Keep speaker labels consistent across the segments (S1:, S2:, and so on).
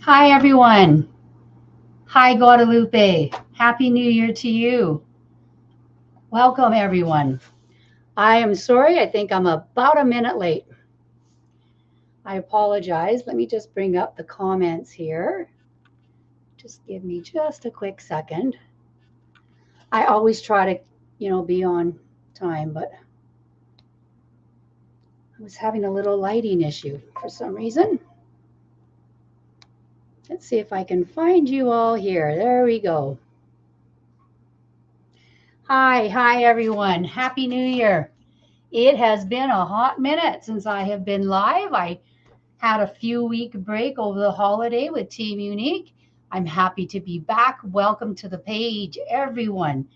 S1: Hi, everyone. Hi, Guadalupe. Happy New Year to you. Welcome, everyone. I am sorry, I think I'm about a minute late. I apologize. Let me just bring up the comments here. Just give me just a quick second. I always try to, be on time, but I was having a little lighting issue for some reason. Let's see if I can find you all here. There we go. Hi, everyone. Happy New Year. It has been a hot minute since I have been live. I had a few-week break over the holiday with Team Unique. I'm happy to be back. Welcome to the page, everyone.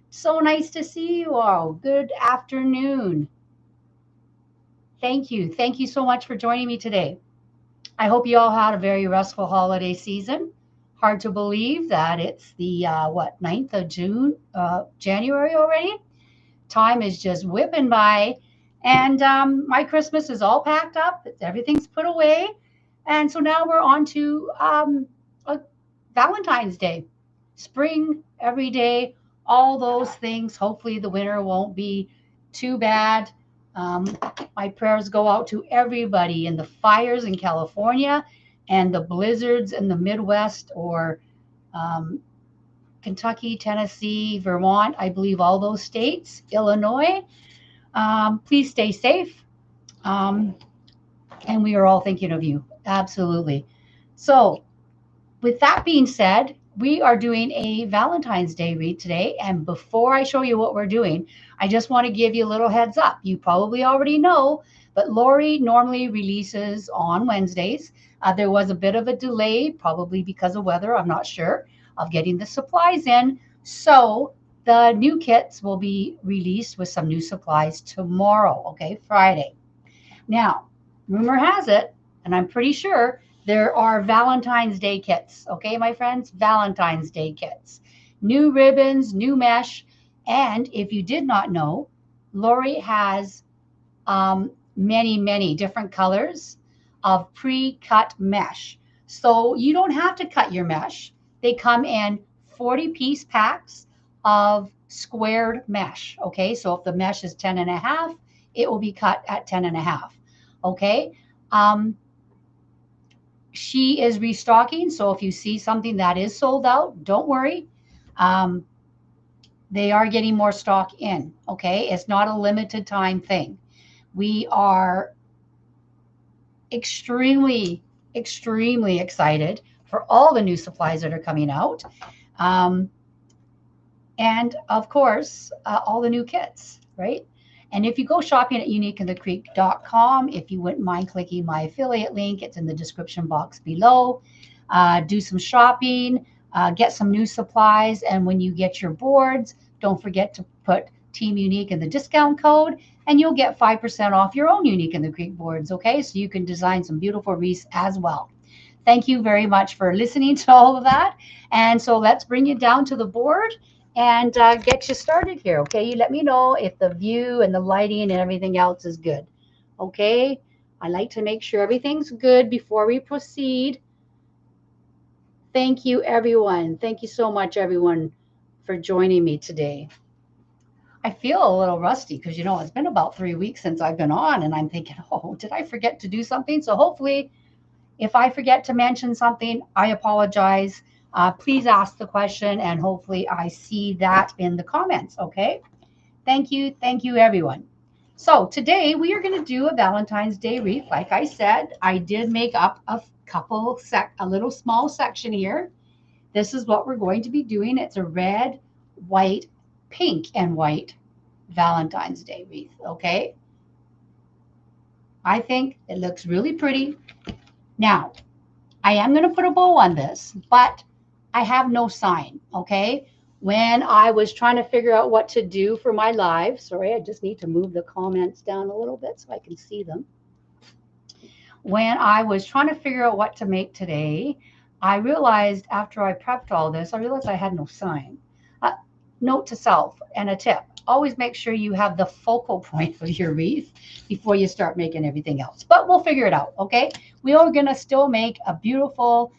S1: So nice to see you all. Good afternoon. Thank you. Thank you so much for joining me today. I hope you all had a very restful holiday season. Hard to believe that it's the 9th of January already. Time is just whipping by. And my Christmas is all packed up. Everything's put away. And so now we're on to Valentine's Day. Spring every day, all those things. Hopefully, the winter won't be too bad. Um, my prayers go out to everybody in the fires in California and the blizzards in the Midwest or um, Kentucky, Tennessee, Vermont, I believe all those states, Illinois. Please stay safe. Um, and we are all thinking of you. Absolutely. So, with that being said, we are doing a Valentine's Day read today. And before I show you what we're doing, I just want to give you a little heads up. You probably already know, but Lori normally releases on Wednesdays. There was a bit of a delay, probably because of weather, I'm not sure, of getting the supplies in. So the new kits will be released with some new supplies tomorrow, okay, Friday. Now, rumor has it, and I'm pretty sure there are Valentine's Day kits. Okay, my friends, Valentine's Day kits. New ribbons, new mesh. And if you did not know, Lori has many different colors of pre-cut mesh. So you don't have to cut your mesh. They come in 40-piece packs of squared mesh. Okay, so if the mesh is 10 and a half, it will be cut at 10 and a half. Okay. Um, she is restocking. So if you see something that is sold out, don't worry. Um, they are getting more stock in. Okay. It's not a limited time thing. We are extremely excited for all the new supplies that are coming out. Um, and of course, all the new kits, right? And if you go shopping at uniqueinthecreek.com, if you wouldn't mind clicking my affiliate link, it's in the description box below. Do some shopping, get some new supplies, and when you get your boards, don't forget to put Team Unique in the discount code, and you'll get 5% off your own Unique in the Creek boards, okay? So you can design some beautiful wreaths as well. Thank you very much for listening to all of that. And so let's bring you down to the board and get you started here. Okay, you let me know if the view and the lighting and everything else is good. Okay, I like to make sure everything's good before we proceed. Thank you, everyone. Thank you so much, everyone, for joining me today. I feel a little rusty because, it's been about 3 weeks since I've been on, and I'm thinking, oh, did I forget to do something? So hopefully, if I forget to mention something, I apologize. Please ask the question, and hopefully I see that in the comments, okay? Thank you, everyone. So today we are going to do a Valentine's Day wreath. Like I said, I did make up a little small section here. This is what we're going to be doing. It's a red, white, pink, and white Valentine's Day wreath, okay? I think it looks really pretty. Now, I am going to put a bow on this, but I have no sign, okay? When I was trying to figure out what to do for my live, sorry, I just need to move the comments down a little bit so I can see them. When I was trying to figure out what to make today, I realized after I prepped all this, I realized I had no sign. Note to self and a tip. Always make sure you have the focal point of your wreath before you start making everything else. But we'll figure it out, okay? We are going to still make a beautiful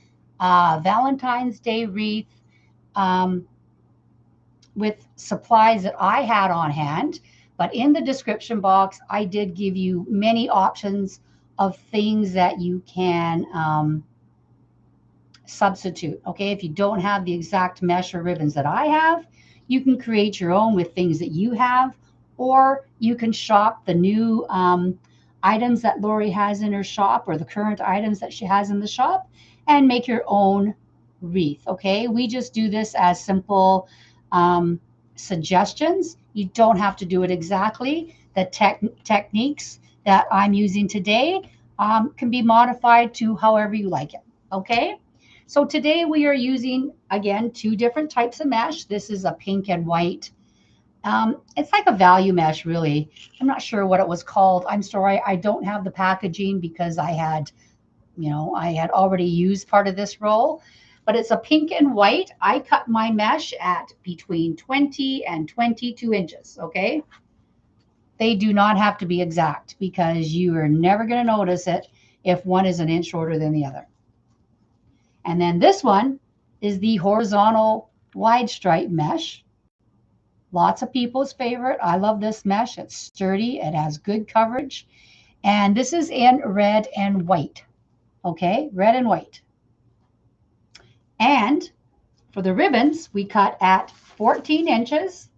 S1: Valentine's Day wreath with supplies that I had on hand. But in the description box, I did give you many options of things that you can substitute. Okay, if you don't have the exact mesh or ribbons that I have, you can create your own with things that you have, or you can shop the new items that Lori has in her shop, or the current items that she has in the shop, and make your own wreath. Okay, we just do this as simple suggestions. You don't have to do it exactly. The techniques that I'm using today can be modified to however you like it. Okay, so today we are using, again, two different types of mesh. This is a pink and white. It's like a value mesh, really. I'm not sure what it was called. I'm sorry, I don't have the packaging because I had already used part of this roll, but it's a pink and white. I cut my mesh at between 20 and 22 inches, okay? They do not have to be exact because you are never going to notice it if one is an inch shorter than the other. And then this one is the horizontal wide stripe mesh. Lots of people's favorite. I love this mesh. It's sturdy. It has good coverage. And this is in red and white. Okay, red and white. And for the ribbons, we cut at 14 inches.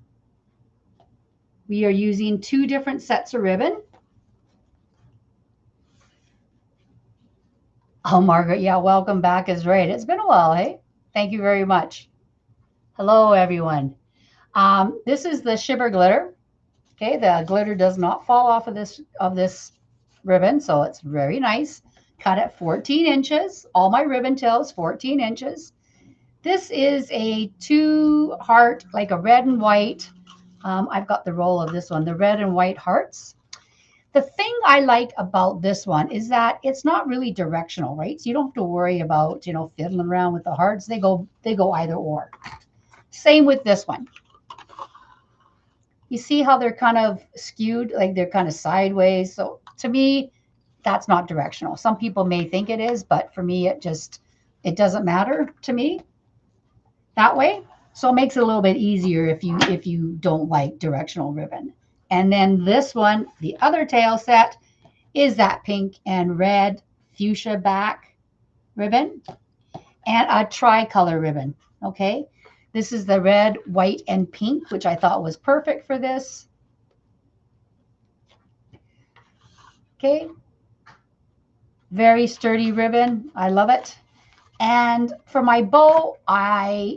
S1: We are using two different sets of ribbon. Oh, Margaret, yeah, welcome back is right. It's been a while, hey? Thank you very much. Hello, everyone. This is the shimmer glitter. Okay, the glitter does not fall off of this ribbon, so it's very nice. Cut at 14 inches. All my ribbon tails 14 inches. This is a two heart, like a red and white. I've got the roll of this one, the red and white hearts. The thing I like about this one is that it's not really directional, right? So you don't have to worry about, fiddling around with the hearts. They go either or. Same with this one. You see how they're kind of skewed, like they're kind of sideways. So to me, that's not directional. Some people may think it is, but for me, it doesn't matter to me that way. So it makes it a little bit easier if you don't like directional ribbon. And then this one, the other tail set, is that pink and red fuchsia back ribbon and a tricolor ribbon. Okay, this is the red, white, and pink, which I thought was perfect for this. Okay, very sturdy ribbon. I love it. And for my bow, I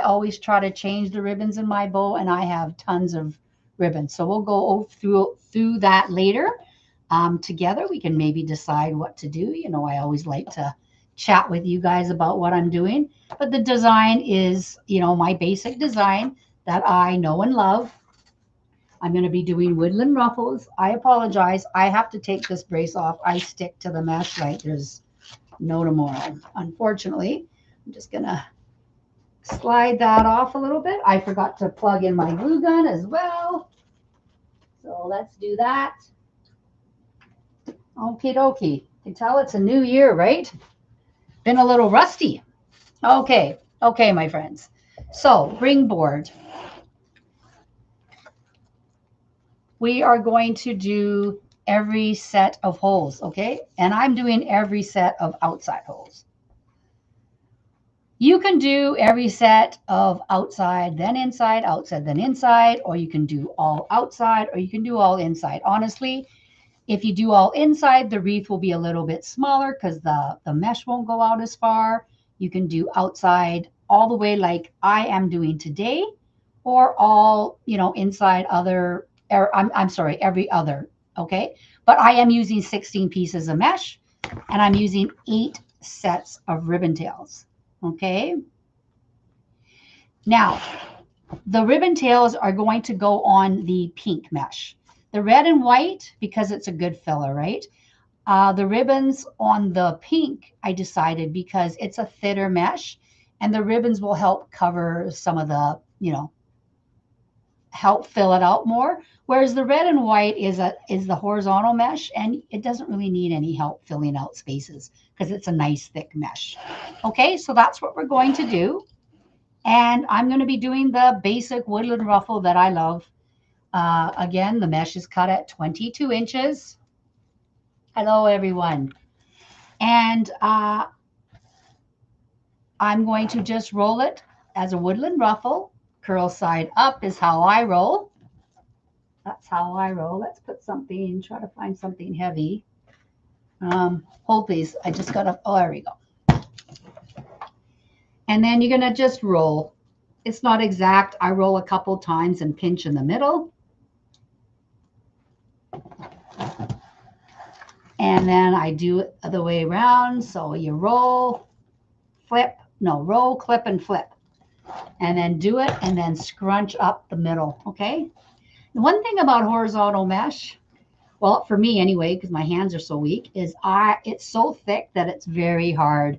S1: always try to change the ribbons in my bow, and I have tons of ribbons. So we'll go through that later together. We can maybe decide what to do. I always like to chat with you guys about what I'm doing. But the design is, my basic design that I know and love. I'm going to be doing woodland ruffles. I apologize. I have to take this brace off. I stick to the mesh like there's no tomorrow. Unfortunately, I'm just going to slide that off a little bit. I forgot to plug in my glue gun as well. So let's do that. Okie dokie. You can tell it's a new year, right? Been a little rusty. Okay, my friends. So ring board. We are going to do every set of holes, okay? And I'm doing every set of outside holes. You can do every set of outside, then inside, outside, then inside, or you can do all outside, or you can do all inside. Honestly, if you do all inside, the wreath will be a little bit smaller because the mesh won't go out as far. You can do outside all the way like I am doing today, or all, inside other, or I'm sorry, every other, okay? But I am using 16 pieces of mesh, and I'm using 8 sets of ribbon tails. Okay. Now, the ribbon tails are going to go on the pink mesh. The red and white, because it's a good filler, right? The ribbons on the pink, I decided because it's a thinner mesh, and the ribbons will help cover some of the, help fill it out more. Whereas the red and white is the horizontal mesh, and it doesn't really need any help filling out spaces because it's a nice thick mesh. Okay, so that's what we're going to do. And I'm going to be doing the basic woodland ruffle that I love. Again, the mesh is cut at 22 inches. Hello, everyone. And I'm going to just roll it as a woodland ruffle. Curl side up is how I roll. That's how I roll. Let's put something, try to find something heavy. Hold please. I just got to, oh, there we go. And then you're going to just roll. It's not exact. I roll a couple times and pinch in the middle. And then I do it the other way around. So you roll, flip, no, roll, clip, and flip. And then do it and then scrunch up the middle, okay? The one thing about horizontal mesh, well, for me anyway, because my hands are so weak, is it's so thick that it's very hard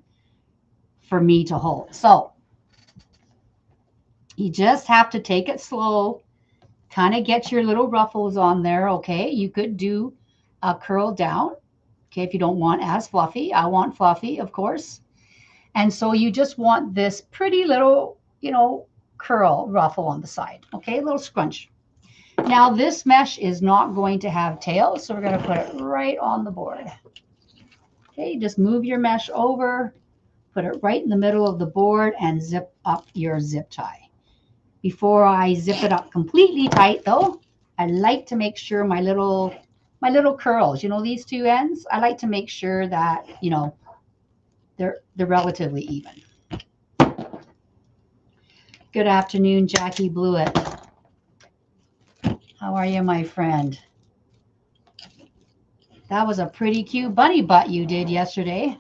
S1: for me to hold. So you just have to take it slow, kind of get your little ruffles on there, okay? You could do a curl down, okay, if you don't want as fluffy. I want fluffy, of course. And so you just want this pretty little, you know, curl ruffle on the side, okay? A little scrunch. Now this mesh is not going to have tails, so we're going to put it right on the board. Okay, just move your mesh over, put it right in the middle of the board, and zip up your zip tie. Before I zip it up completely tight, though, I like to make sure my little curls, you know, these two ends, I like to make sure that, you know, they're relatively even. Good afternoon, Jackie Blewett. How are you, my friend? That was a pretty cute bunny butt you did yesterday.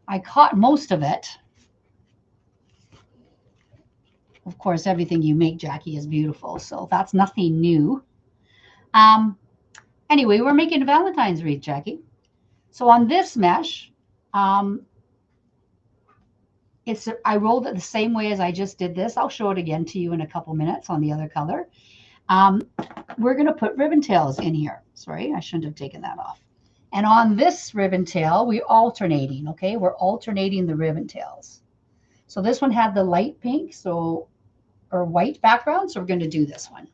S1: I caught most of it. Of course, everything you make, Jackie, is beautiful, so that's nothing new. Anyway, we're making a Valentine's wreath, Jackie. So on this mesh, I rolled it the same way as I just did this. I'll show it again to you in a couple minutes on the other color. We're going to put ribbon tails in here. Sorry, I shouldn't have taken that off. And on this ribbon tail, we're alternating, okay? We're alternating the ribbon tails. So this one had the light pink, or white background, so we're going to do this one.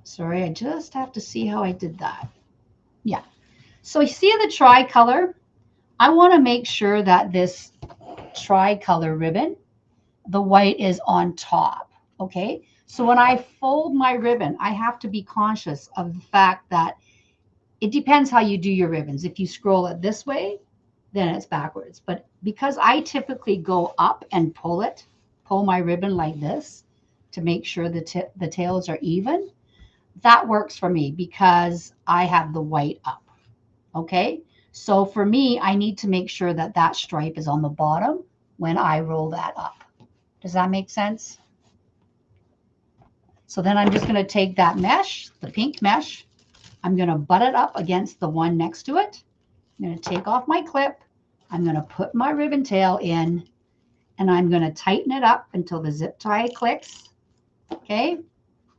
S1: Sorry, I just have to see how I did that. Yeah. So you see the tricolor? I want to make sure that this tricolor ribbon, the white is on top, okay? So when I fold my ribbon, I have to be conscious of the fact that it depends how you do your ribbons. If you scroll it this way, then it's backwards. But because I typically go up and pull my ribbon like this to make sure the tails are even, that works for me because I have the white up, okay? So for me, I need to make sure that that stripe is on the bottom when I roll that up. Does that make sense? So then I'm just going to take that mesh, the pink mesh, I'm going to butt it up against the one next to it. I'm going to take off my clip. I'm going to put my ribbon tail in, and I'm going to tighten it up until the zip tie clicks, okay?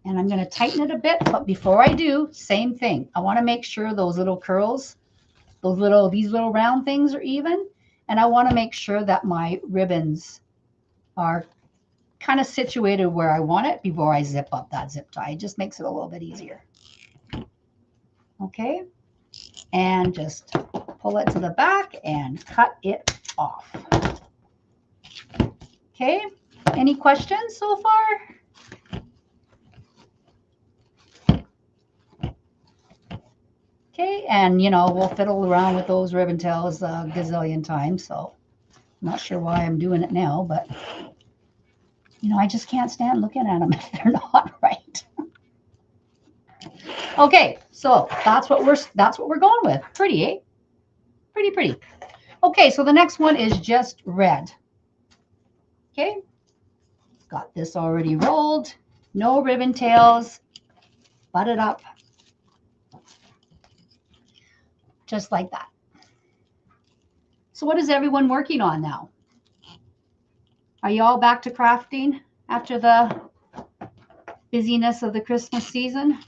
S1: And I'm going to tighten it a bit, but before I do, same thing. I want to make sure those little curls, these little round things are even, and I want to make sure that my ribbons are kind of situated where I want it before I zip up that zip tie. It just makes it a little bit easier. Okay, and just pull it to the back and cut it off. Okay, any questions so far? Okay, and you know, we'll fiddle around with those ribbon tails a gazillion times, so I'm not sure why I'm doing it now, but you know, I just can't stand looking at them if they're not right. Okay, so that's what we're going with. Pretty, eh? Pretty, pretty. Okay, so the next one is just red. Okay, got this already rolled. No ribbon tails. Butt it up. Just like that. So what is everyone working on now? Are you all back to crafting after the busyness of the Christmas season?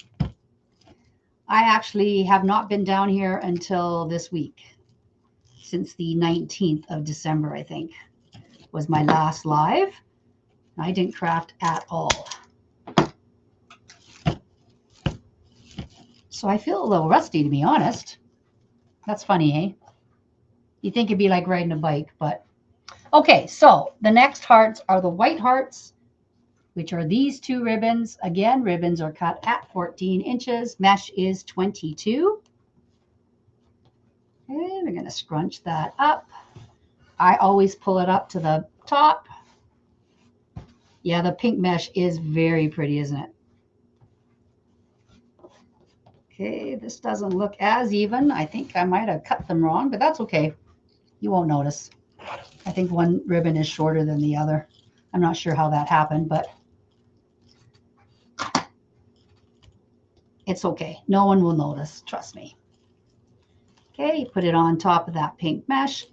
S1: I actually have not been down here until this week. Since the 19th of December, I think, was my last live. I didn't craft at all. So I feel a little rusty, to be honest. That's funny, eh? You think it'd be like riding a bike, but okay. So the next hearts are the white hearts, which are these two ribbons. Again, ribbons are cut at 14 inches. Mesh is 22. Okay, we're going to scrunch that up. I always pull it up to the top. Yeah, the pink mesh is very pretty, isn't it? Okay, this doesn't look as even. I think I might have cut them wrong, but that's okay. You won't notice. I think one ribbon is shorter than the other. I'm not sure how that happened, but it's okay. No one will notice, trust me. Okay, put it on top of that pink mesh.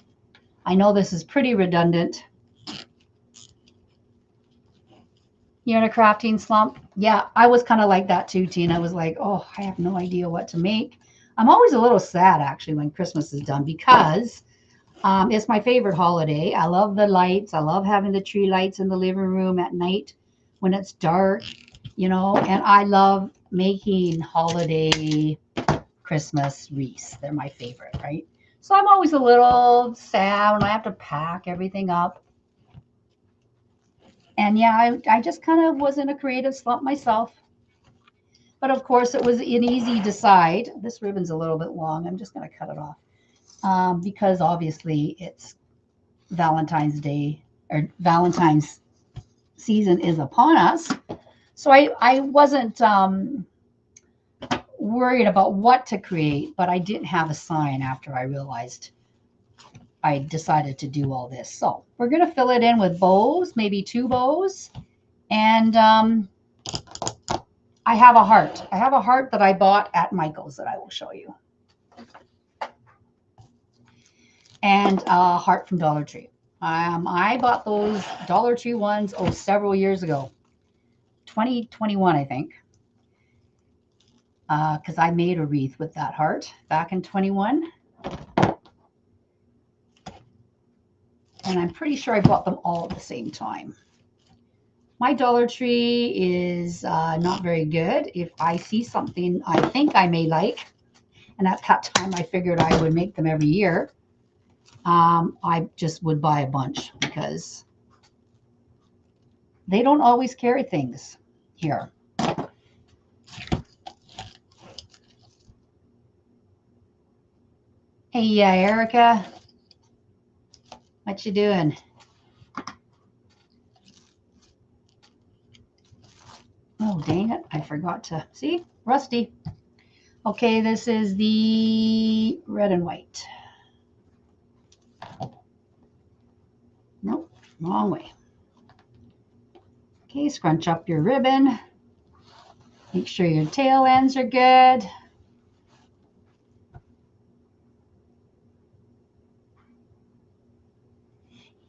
S1: I know this is pretty redundant. You're in a crafting slump? Yeah, I was kind of like that too, Tina. I was like, oh, I have no idea what to make. I'm always a little sad, actually, when Christmas is done because it's my favorite holiday. I love the lights. I love having the tree lights in the living room at night when it's dark, you know, and I love making holiday Christmas wreaths. They're my favorite, right? So I'm always a little sad when I have to pack everything up. And yeah, I just kind of was in a creative slump myself. But of course, it was an easy decide. This ribbon's a little bit long. I'm just going to cut it off because obviously it's Valentine's Day or Valentine's season is upon us. So I wasn't worried about what to create, but I didn't have a sign after I realized I decided to do all this. So we're going to fill it in with bows, maybe 2 bows. And I have a heart. I have a heart that I bought at Michael's that I will show you. And a heart from Dollar Tree. I bought those Dollar Tree ones, several years ago. 2021, I think. Because I made a wreath with that heart back in 21. And I'm pretty sure I bought them all at the same time. My Dollar Tree is not very good. If I see something I think I may like, and at that time I figured I would make them every year, I just would buy a bunch because they don't always carry things here. Hey, Erica, what you doing? Oh, dang it. I forgot to see. Rusty. Okay, this is the red and white. Nope, wrong way. Okay, scrunch up your ribbon. Make sure your tail ends are good.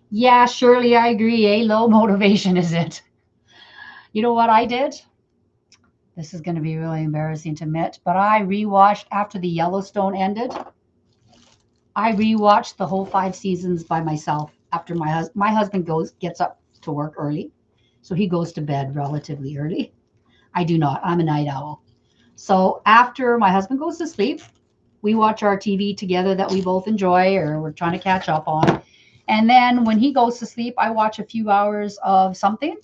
S1: Yeah, surely I agree. Low motivation is it. You know what I did? This is going to be really embarrassing to admit, but I rewatched after the Yellowstone ended. I rewatched the whole 5 seasons by myself after my husband gets up to work early. So he goes to bed relatively early. I do not. I'm a night owl. So after my husband goes to sleep, we watch our TV together that we both enjoy or we're trying to catch up on. And then when he goes to sleep, I watch a few hours of something.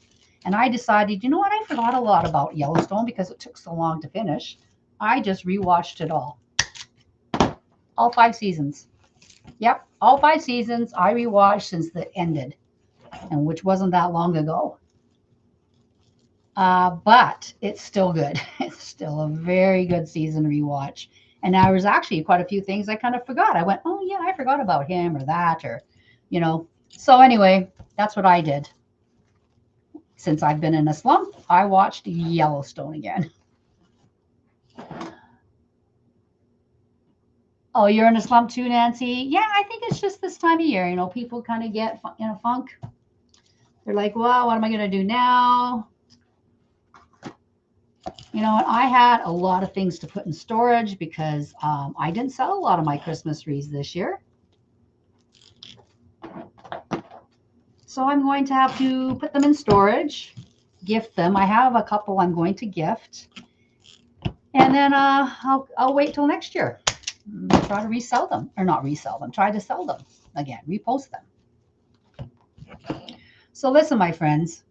S1: And I decided, you know what? I forgot a lot about Yellowstone because it took so long to finish. I just rewatched it all. All 5 seasons. Yep, all 5 seasons I rewatched since it ended, and which wasn't that long ago. But it's still good. It's still a very good season rewatch. And there was actually quite a few things I kind of forgot. I went, oh, yeah, I forgot about him or that or, you know. So anyway, that's what I did. Since I've been in a slump, I watched Yellowstone again. Oh, you're in a slump too, Nancy? Yeah, I think it's just this time of year. You know, people kind of get in a funk. They're like, well, what am I going to do now? You know, I had a lot of things to put in storage because I didn't sell a lot of my Christmas wreaths this year. So I'm going to have to put them in storage, gift them. I have a couple I'm going to gift. And then I'll wait till next year. Try to resell them, or not resell them, try to sell them again, repost them. So listen, my friends,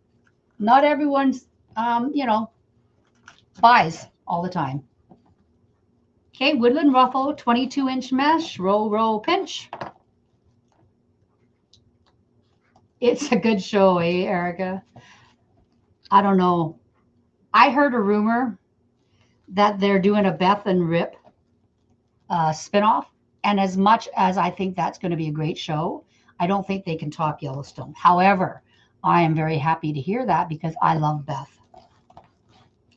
S1: not everyone's, you know, buys all the time. Okay, woodland ruffle, 22-inch mesh, row, pinch. It's a good show, eh, Erica? I don't know. I heard a rumor that they're doing a Beth and Rip spinoff. And as much as I think that's going to be a great show, I don't think they can top Yellowstone. However, I am very happy to hear that because I love Beth.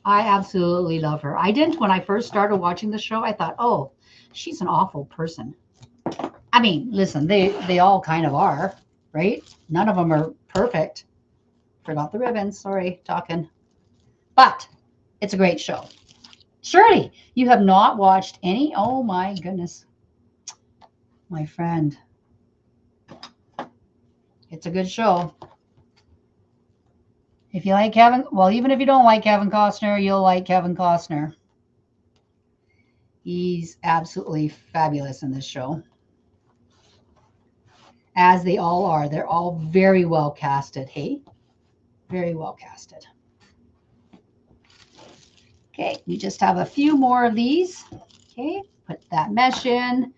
S1: I absolutely love her. I didn't when I first started watching the show. I thought, oh, she's an awful person. I mean, listen, they all kind of are, right? None of them are perfect. Forgot the ribbons. Sorry, talking. But it's a great show. Shirley, you have not watched any? Oh my goodness. My friend. It's a good show. If you like Kevin, well, even if you don't like Kevin Costner, you'll like Kevin Costner. He's absolutely fabulous in this show. As they all are. They're all very well casted, hey? Very well casted. Okay, we just have a few more of these. Okay, put that mesh in.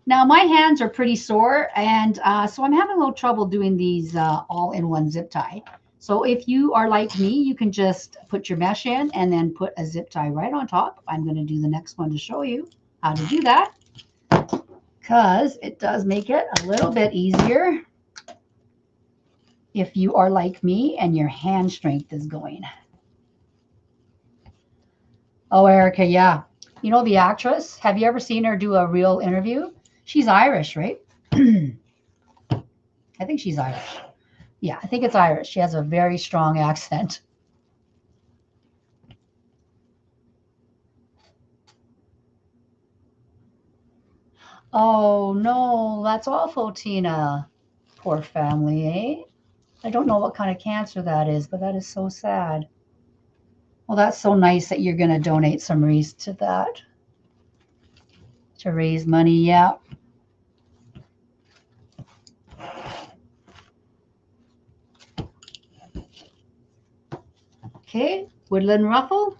S1: Now, my hands are pretty sore, and so I'm having a little trouble doing these all-in-one zip tie. So if you are like me, you can just put your mesh in and then put a zip tie right on top. I'm going to do the next one to show you how to do that because it does make it a little bit easier if you are like me and your hand strength is going. Oh, Erica, yeah. You know the actress? Have you ever seen her do a real interview? She's Irish, right? I think she's Irish. Yeah, I think it's Irish. She has a very strong accent. Oh, no, that's awful, Tina. Poor family, eh? I don't know what kind of cancer that is, but that is so sad. Well, that's so nice that you're going to donate some wreaths to that. To raise money, yeah. Okay, woodland ruffle.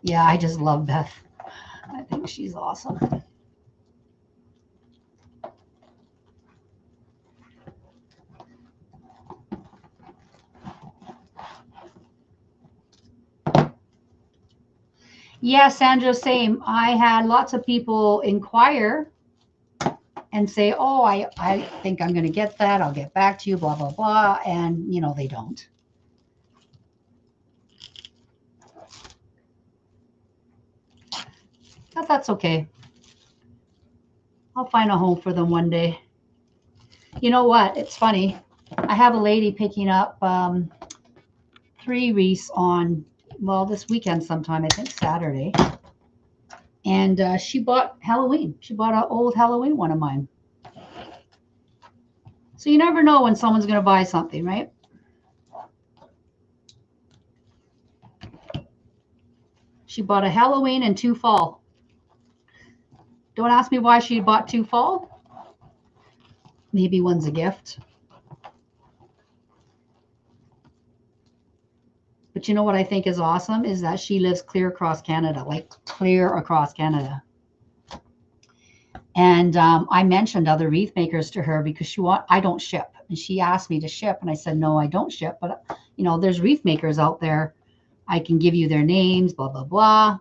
S1: Yeah, I just love Beth. I think she's awesome. Yeah, Sandra, same. I had lots of people inquire and say, oh, I think I'm going to get that. I'll get back to you, blah, blah, blah. And, you know, they don't. But that's okay. I'll find a home for them one day. You know what? It's funny. I have a lady picking up 3 wreaths on, well, this weekend sometime, I think Saturday. And she bought Halloween. She bought an old Halloween one of mine. So you never know when someone's going to buy something, right? She bought a Halloween and 2 fall. Don't ask me why she bought 2 fall. Maybe one's a gift. But you know what I think is awesome is that she lives clear across Canada, like clear across Canada. And I mentioned other wreath makers to her because I don't ship. And she asked me to ship. And I said, no, I don't ship. But, you know, there's wreath makers out there. I can give you their names, blah, blah, blah.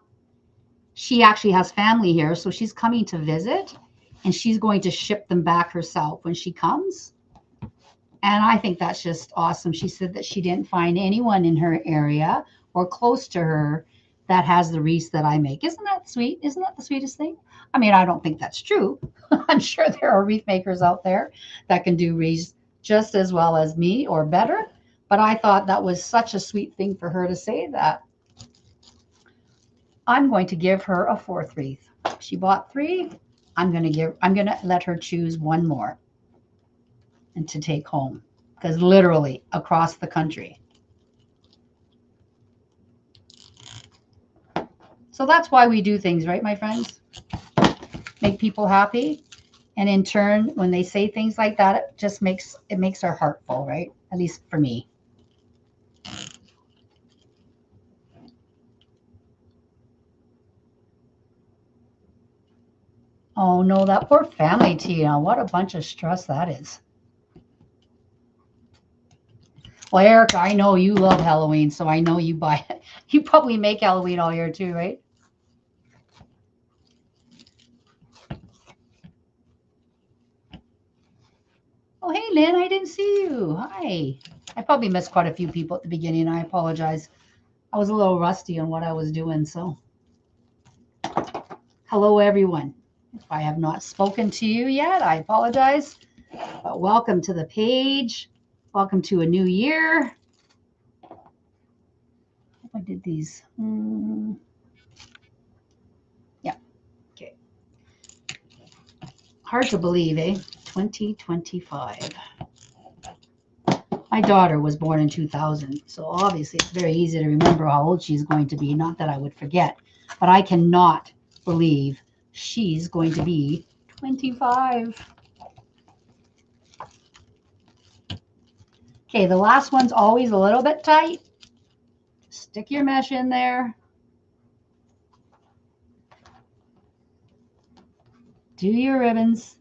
S1: She actually has family here. So she's coming to visit. And she's going to ship them back herself when she comes. And I think that's just awesome. She said that she didn't find anyone in her area or close to her that has the wreaths that I make. Isn't that sweet? Isn't that the sweetest thing? I mean, I don't think that's true. I'm sure there are wreath makers out there that can do wreaths just as well as me or better. But I thought that was such a sweet thing for her to say that I'm going to give her a 4th wreath. She bought 3. I'm going to let her choose 1 more and to take home, because literally across the country. So that's why we do things, right, my friends? Make people happy. And in turn, when they say things like that, it just makes our heart full, right? At least for me. Oh no, that poor family, Tina. What a bunch of stress that is. Well, Erica, I know you love Halloween, so I know you buy it. You probably make Halloween all year too, right? Oh, hey, Lynn, I didn't see you. Hi. I probably missed quite a few people at the beginning. I apologize. I was a little rusty on what I was doing, so. Hello, everyone. If I have not spoken to you yet, I apologize. But welcome to the page. Welcome to a new year. I did these. Yeah. Okay. Hard to believe, eh? 2025. My daughter was born in 2000, so obviously it's very easy to remember how old she's going to be. Not that I would forget, but I cannot believe she's going to be 25. Okay, the last one's always a little bit tight. Stick your mesh in there. Do your ribbons.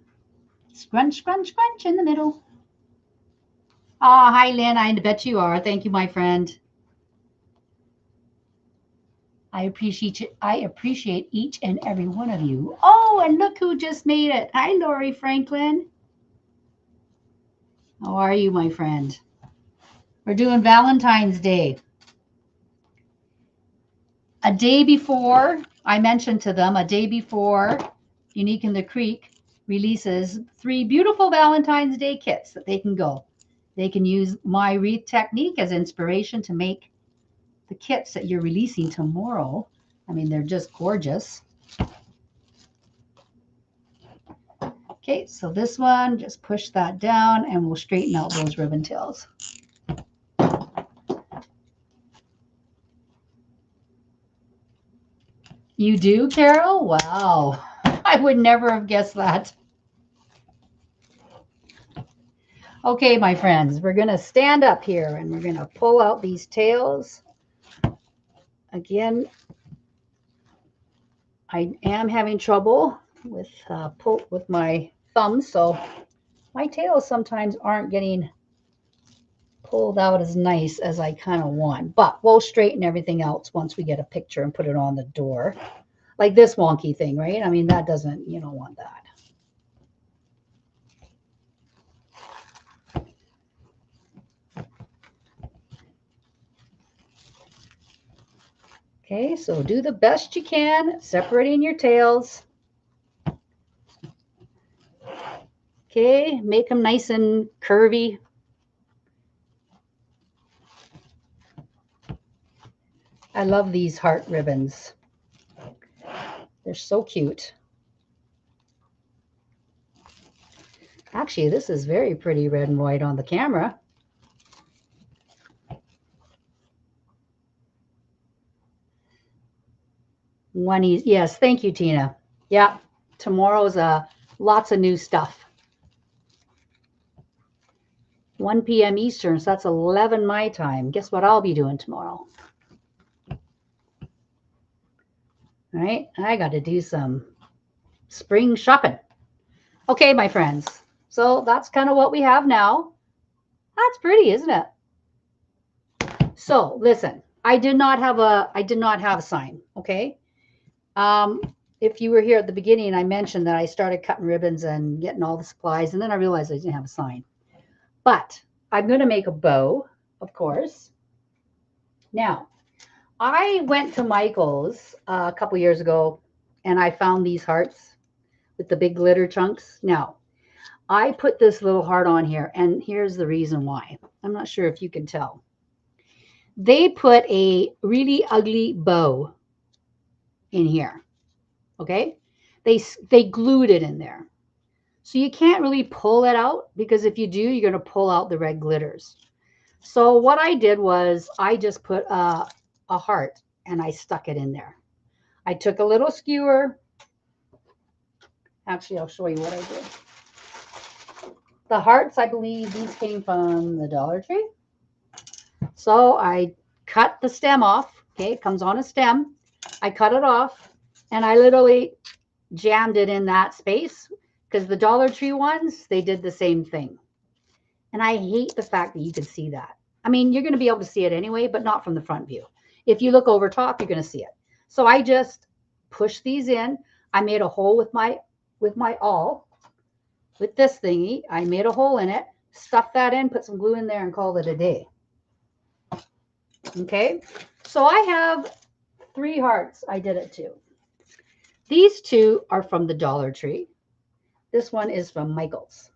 S1: Scrunch, scrunch, scrunch in the middle. Ah, hi, Lynn. I bet you are. Thank you, my friend. I appreciate each and every one of you. Oh, and look who just made it. Hi, Lori Franklin. How are you, my friend? We're doing Valentine's Day. A day before, I mentioned to them, a day before Unique in the Creek releases 3 beautiful Valentine's Day kits that they can go. They can use my wreath technique as inspiration to make the kits that you're releasing tomorrow. I mean, they're just gorgeous. Okay, so this one, just push that down and we'll straighten out those ribbon tails. You do, Carol? Wow. I would never have guessed that. Okay, my friends, we're going to stand up here and we're going to pull out these tails. Again, I am having trouble with my thumb, so my tails sometimes aren't getting pulled out as nice as I kind of want. But we'll straighten everything else once we get a picture and put it on the door. Like this wonky thing, right? I mean, that doesn't, you don't want that. Okay, so do the best you can, separating your tails. Okay, make them nice and curvy. I love these heart ribbons. They're so cute. Actually, this is very pretty red and white on the camera. Yes, thank you, Tina. Yeah, tomorrow's lots of new stuff. 1 p.m. Eastern, so that's 11 my time. Guess what I'll be doing tomorrow? All right, I got to do some spring shopping. Okay, my friends. So that's kind of what we have now. That's pretty, isn't it? So listen, I did not have a sign. Okay. If you were here at the beginning, I mentioned that I started cutting ribbons and getting all the supplies, and then I realized I didn't have a sign. But I'm going to make a bow, of course. Now, I went to Michael's a couple years ago and I found these hearts with the big glitter chunks. Now, I put this little heart on here, and here's the reason why. I'm not sure if you can tell. They put a really ugly bow in here, okay? They glued it in there. So you can't really pull it out because if you do, you're going to pull out the red glitters. So what I did was I just put a heart and I stuck it in there. I took a little skewer. Actually, I'll show you what I did. The hearts, I believe these came from the Dollar Tree. So I cut the stem off. Okay, it comes on a stem. I cut it off and I literally jammed it in that space because the Dollar Tree ones, they did the same thing. And I hate the fact that you can see that. I mean, you're going to be able to see it anyway, but not from the front view. If you look over top, you're going to see it. So I just pushed these in. I made a hole with my awl. With this thingy, I made a hole in it, stuffed that in, put some glue in there, and called it a day. Okay, so I have 3 hearts I did it to. These 2 are from the Dollar Tree. This one is from Michael's.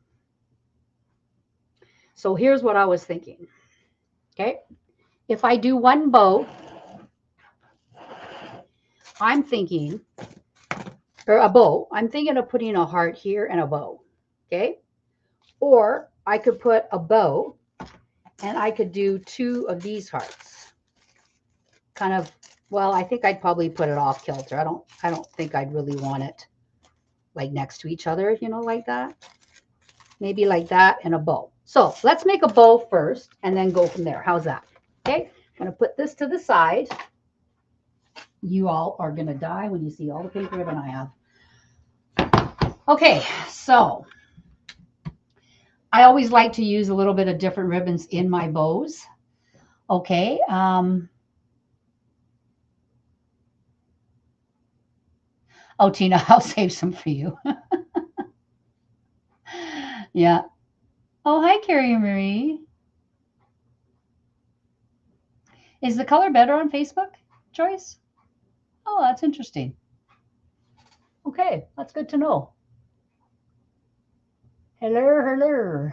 S1: So here's what I was thinking. Okay, if I do one bow, I'm thinking, or a bow, I'm thinking of putting a heart here and a bow. Okay, or I could put a bow and I could do 2 of these hearts. Kind of, well, I think I'd probably put it off kilter. I don't think I'd really want it like next to each other, you know, like that. Maybe like that and a bow. So let's make a bow first and then go from there. How's that? Okay, I'm going to put this to the side. You all are going to die when you see all the pink ribbon I have. Okay, so I always like to use a little bit of different ribbons in my bows. Okay. Oh, Tina, I'll save some for you. Yeah. Oh, hi, Carrie Marie. Is the color better on Facebook, Joyce? Oh, that's interesting. Okay, that's good to know. Hello, hello.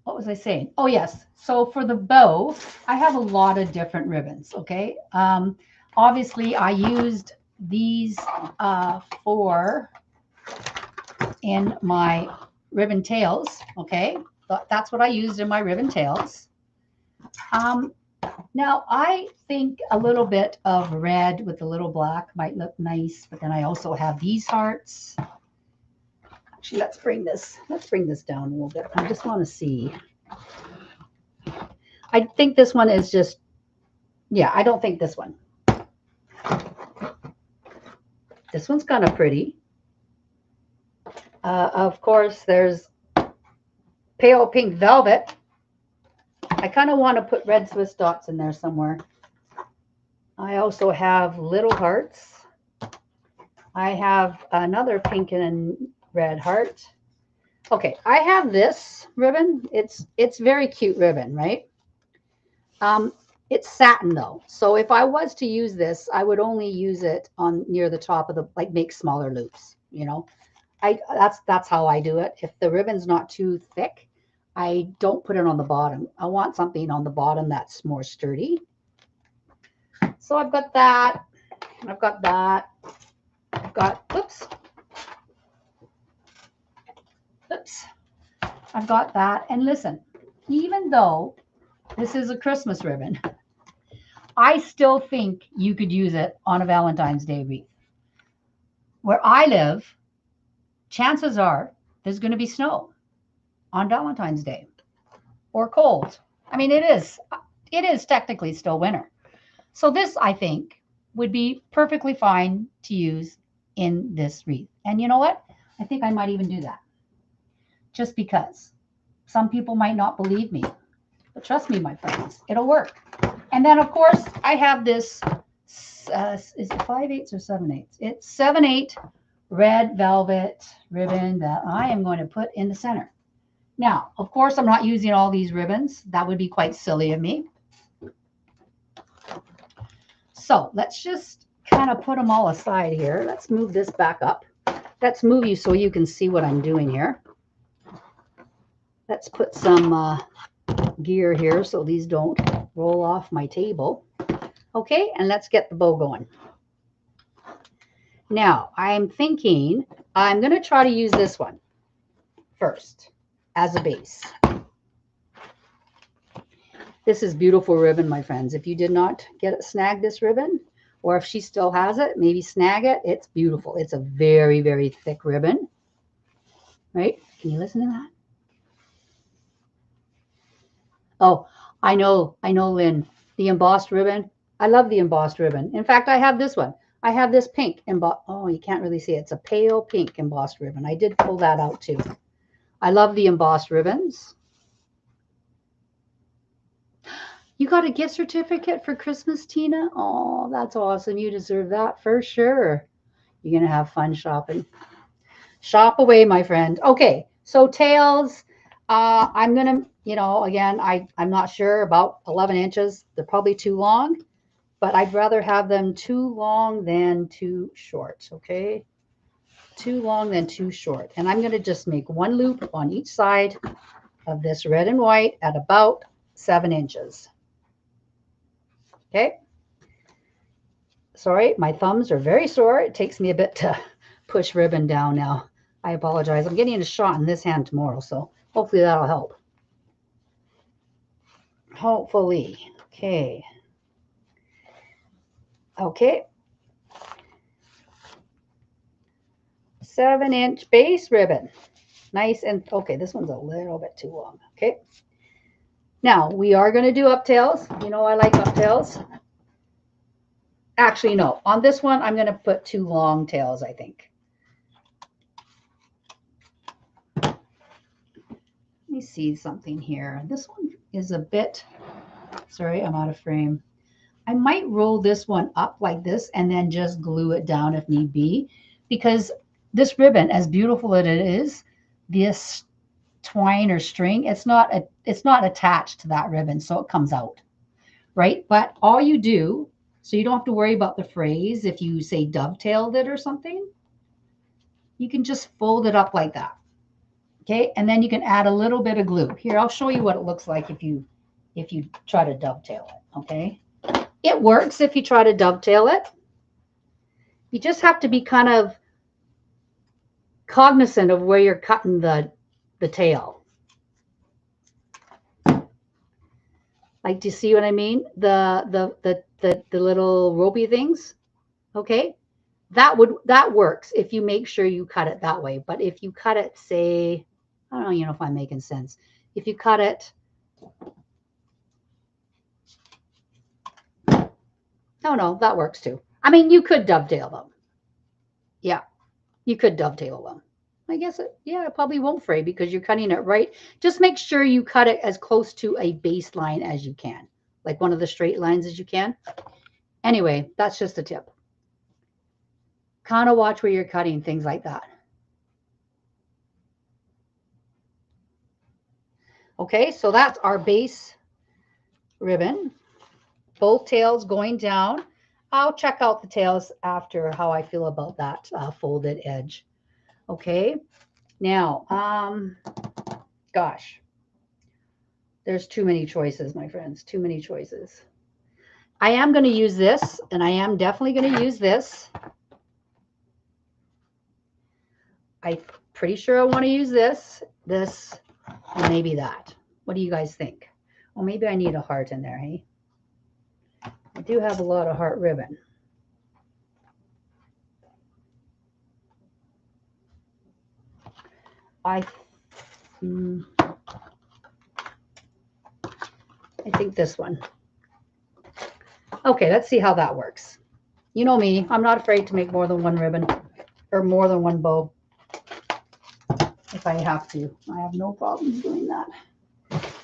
S1: What was I saying? Oh, yes. So for the bow, I have a lot of different ribbons, okay? Obviously, I used these 4 in my ribbon tails, okay? That's what I used in my ribbon tails. Now, I think a little bit of red with a little black might look nice, but then I also have these hearts. Actually, let's bring this down a little bit. I just want to see. I think this one is just, yeah, I don't think this one. This one's kind of pretty. Of course, there's pale pink velvet. I kind of want to put red Swiss dots in there somewhere. I also have little hearts. I have another pink and red heart. Okay, I have this ribbon. It's very cute ribbon, right? It's satin though. So if I was to use this, I would only use it on near the top of the, like make smaller loops, you know. That's how I do it. If the ribbon's not too thick, I don't put it on the bottom. I want something on the bottom that's more sturdy. So I've got that. I've got that. I've got, oops. I've got that. And listen, even though this is a Christmas ribbon, I still think you could use it on a Valentine's Day wreath. Where I live, chances are there's going to be snow on Valentine's Day or cold. I mean, it is technically still winter. So this, I think, would be perfectly fine to use in this wreath. And you know what? I think I might even do that. Just because some people might not believe me. But trust me, my friends, it'll work. And then, of course, I have this, is it 5/8 or 7/8? It's 7/8 red velvet ribbon that I am going to put in the center. Now, of course, I'm not using all these ribbons. That would be quite silly of me. So let's just kind of put them all aside here. Let's move this back up. Let's move you so you can see what I'm doing here. Let's put some gear here so these don't roll off my table. Okay, and let's get the bow going. Now, I'm thinking I'm going to try to use this one first as a base. This is beautiful ribbon, my friends. If you did not get it, snag this ribbon, or if she still has it, maybe snag it. It's beautiful. It's a very, very thick ribbon. Right? Can you listen to that? Oh, I know, Lynn. The embossed ribbon. I love the embossed ribbon. In fact, I have this one. I have this pink embossed. Oh, you can't really see it. It's a pale pink embossed ribbon. I did pull that out too. I love the embossed ribbons. You got a gift certificate for Christmas, Tina? Oh, that's awesome. You deserve that for sure. You're going to have fun shopping. Shop away, my friend. Okay, so tails. I'm going to, you know, again, I'm not sure, about 11 inches. They're probably too long, but I'd rather have them too long than too short, okay? Too long than too short. And I'm going to just make one loop on each side of this red and white at about 7 inches. Okay. Sorry, my thumbs are very sore. It takes me a bit to push ribbon down now. I apologize. I'm getting a shot in this hand tomorrow, so hopefully that'll help. Hopefully. Okay. Okay. 7-inch base ribbon. Nice and okay, this one's a little bit too long. Okay. Now we are going to do uptails. You know I like uptails. Actually, no. On this one, I'm going to put 2 long tails, I think. Let me see something here. This one is a bit, sorry, I'm out of frame. I might roll this one up like this and then just glue it down if need be, because this ribbon, as beautiful as it is, this twine or string, it's not attached to that ribbon, so it comes out, right? But all you do, so you don't have to worry about the phrase if you say dovetailed it or something, you can just fold it up like that. Okay, and then you can add a little bit of glue. Here, I'll show you what it looks like if you try to dovetail it, okay? It works if you try to dovetail it. You just have to be kind of cognizant of where you're cutting the tail. Like, do you see what I mean? The little ropey things, okay? That works if you make sure you cut it that way. But if you cut it, say, I don't know, you know, if I'm making sense. If you cut it, no, that works too. I mean, you could dovetail them. Yeah, you could dovetail them. I guess it probably won't fray because you're cutting it right. Just make sure you cut it as close to a baseline as you can, like one of the straight lines as you can. Anyway, that's just a tip. Kind of watch where you're cutting, things like that. Okay, so that's our base ribbon. Both tails going down. I'll check out the tails after how I feel about that folded edge. Okay, now, gosh, there's too many choices, my friends, too many choices. I am going to use this, and I am definitely going to use this. I'm pretty sure I want to use this, and maybe that. What do you guys think? Well, maybe I need a heart in there, hey? I do have a lot of heart ribbon. I think this one. Okay, let's see how that works. You know me, I'm not afraid to make more than one ribbon or more than one bow if I have to. I have no problems doing that.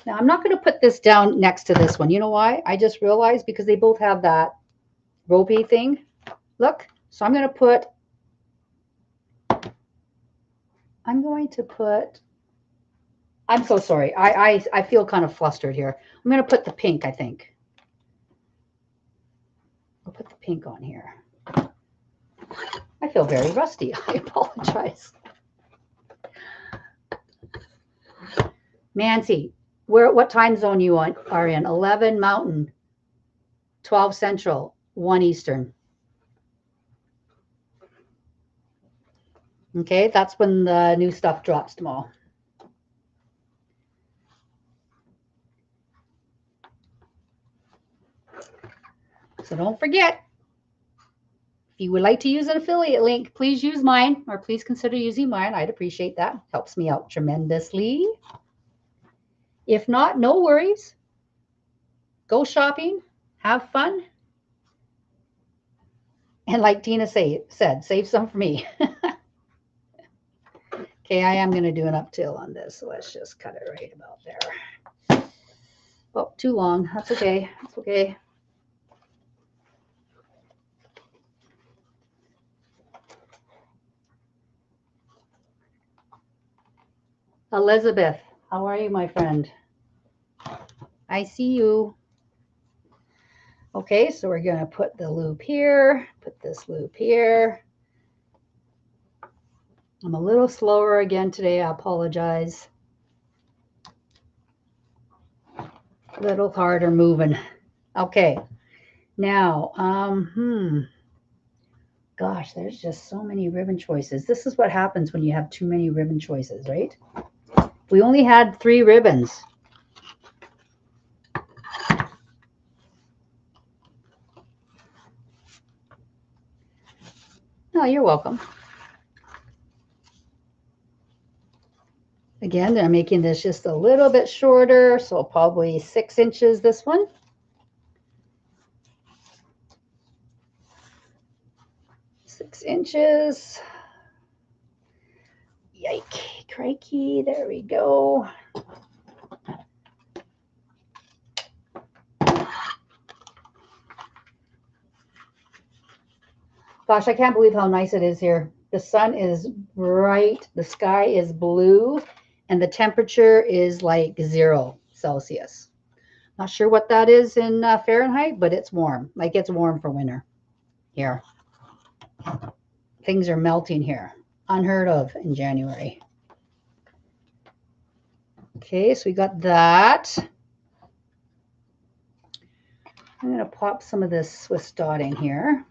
S1: Now, I'm not going to put this down next to this one. You know why? I just realized because they both have that ropey thing. Look, so I'm going to put, I'm so sorry. I feel kind of flustered here. I'm going to put the pink, I think. put the pink on here. I feel very rusty. I apologize. Nancy, what time zone you are in? 11 Mountain, 12 Central, 1 Eastern. Okay, that's when the new stuff drops tomorrow. So don't forget, if you would like to use an affiliate link, please use mine, or please consider using mine. I'd appreciate that. Helps me out tremendously. If not, no worries. Go shopping, have fun. And like Tina said, save some for me. Okay, I am going to do an up till on this, so let's just cut it right about there. Oh, too long. That's okay. That's okay. Elizabeth, how are you, my friend? I see you. Okay, so we're going to put the loop here, put this loop here. I'm a little slower again today. I apologize. A little harder moving. Okay, now, gosh, there's just so many ribbon choices. This is what happens when you have too many ribbon choices, right? We only had 3 ribbons. Oh, you're welcome. Again, they're making this just a little bit shorter, so probably 6 inches this one. Six inches. Yike, crikey, there we go. Gosh, I can't believe how nice it is here. The sun is bright, the sky is blue, and the temperature is like 0 Celsius. Not sure what that is in Fahrenheit, but it's warm. Like it's warm for winter here. Things are melting here. Unheard of in January. Okay, so we got that. I'm going to pop some of this Swiss dot in here.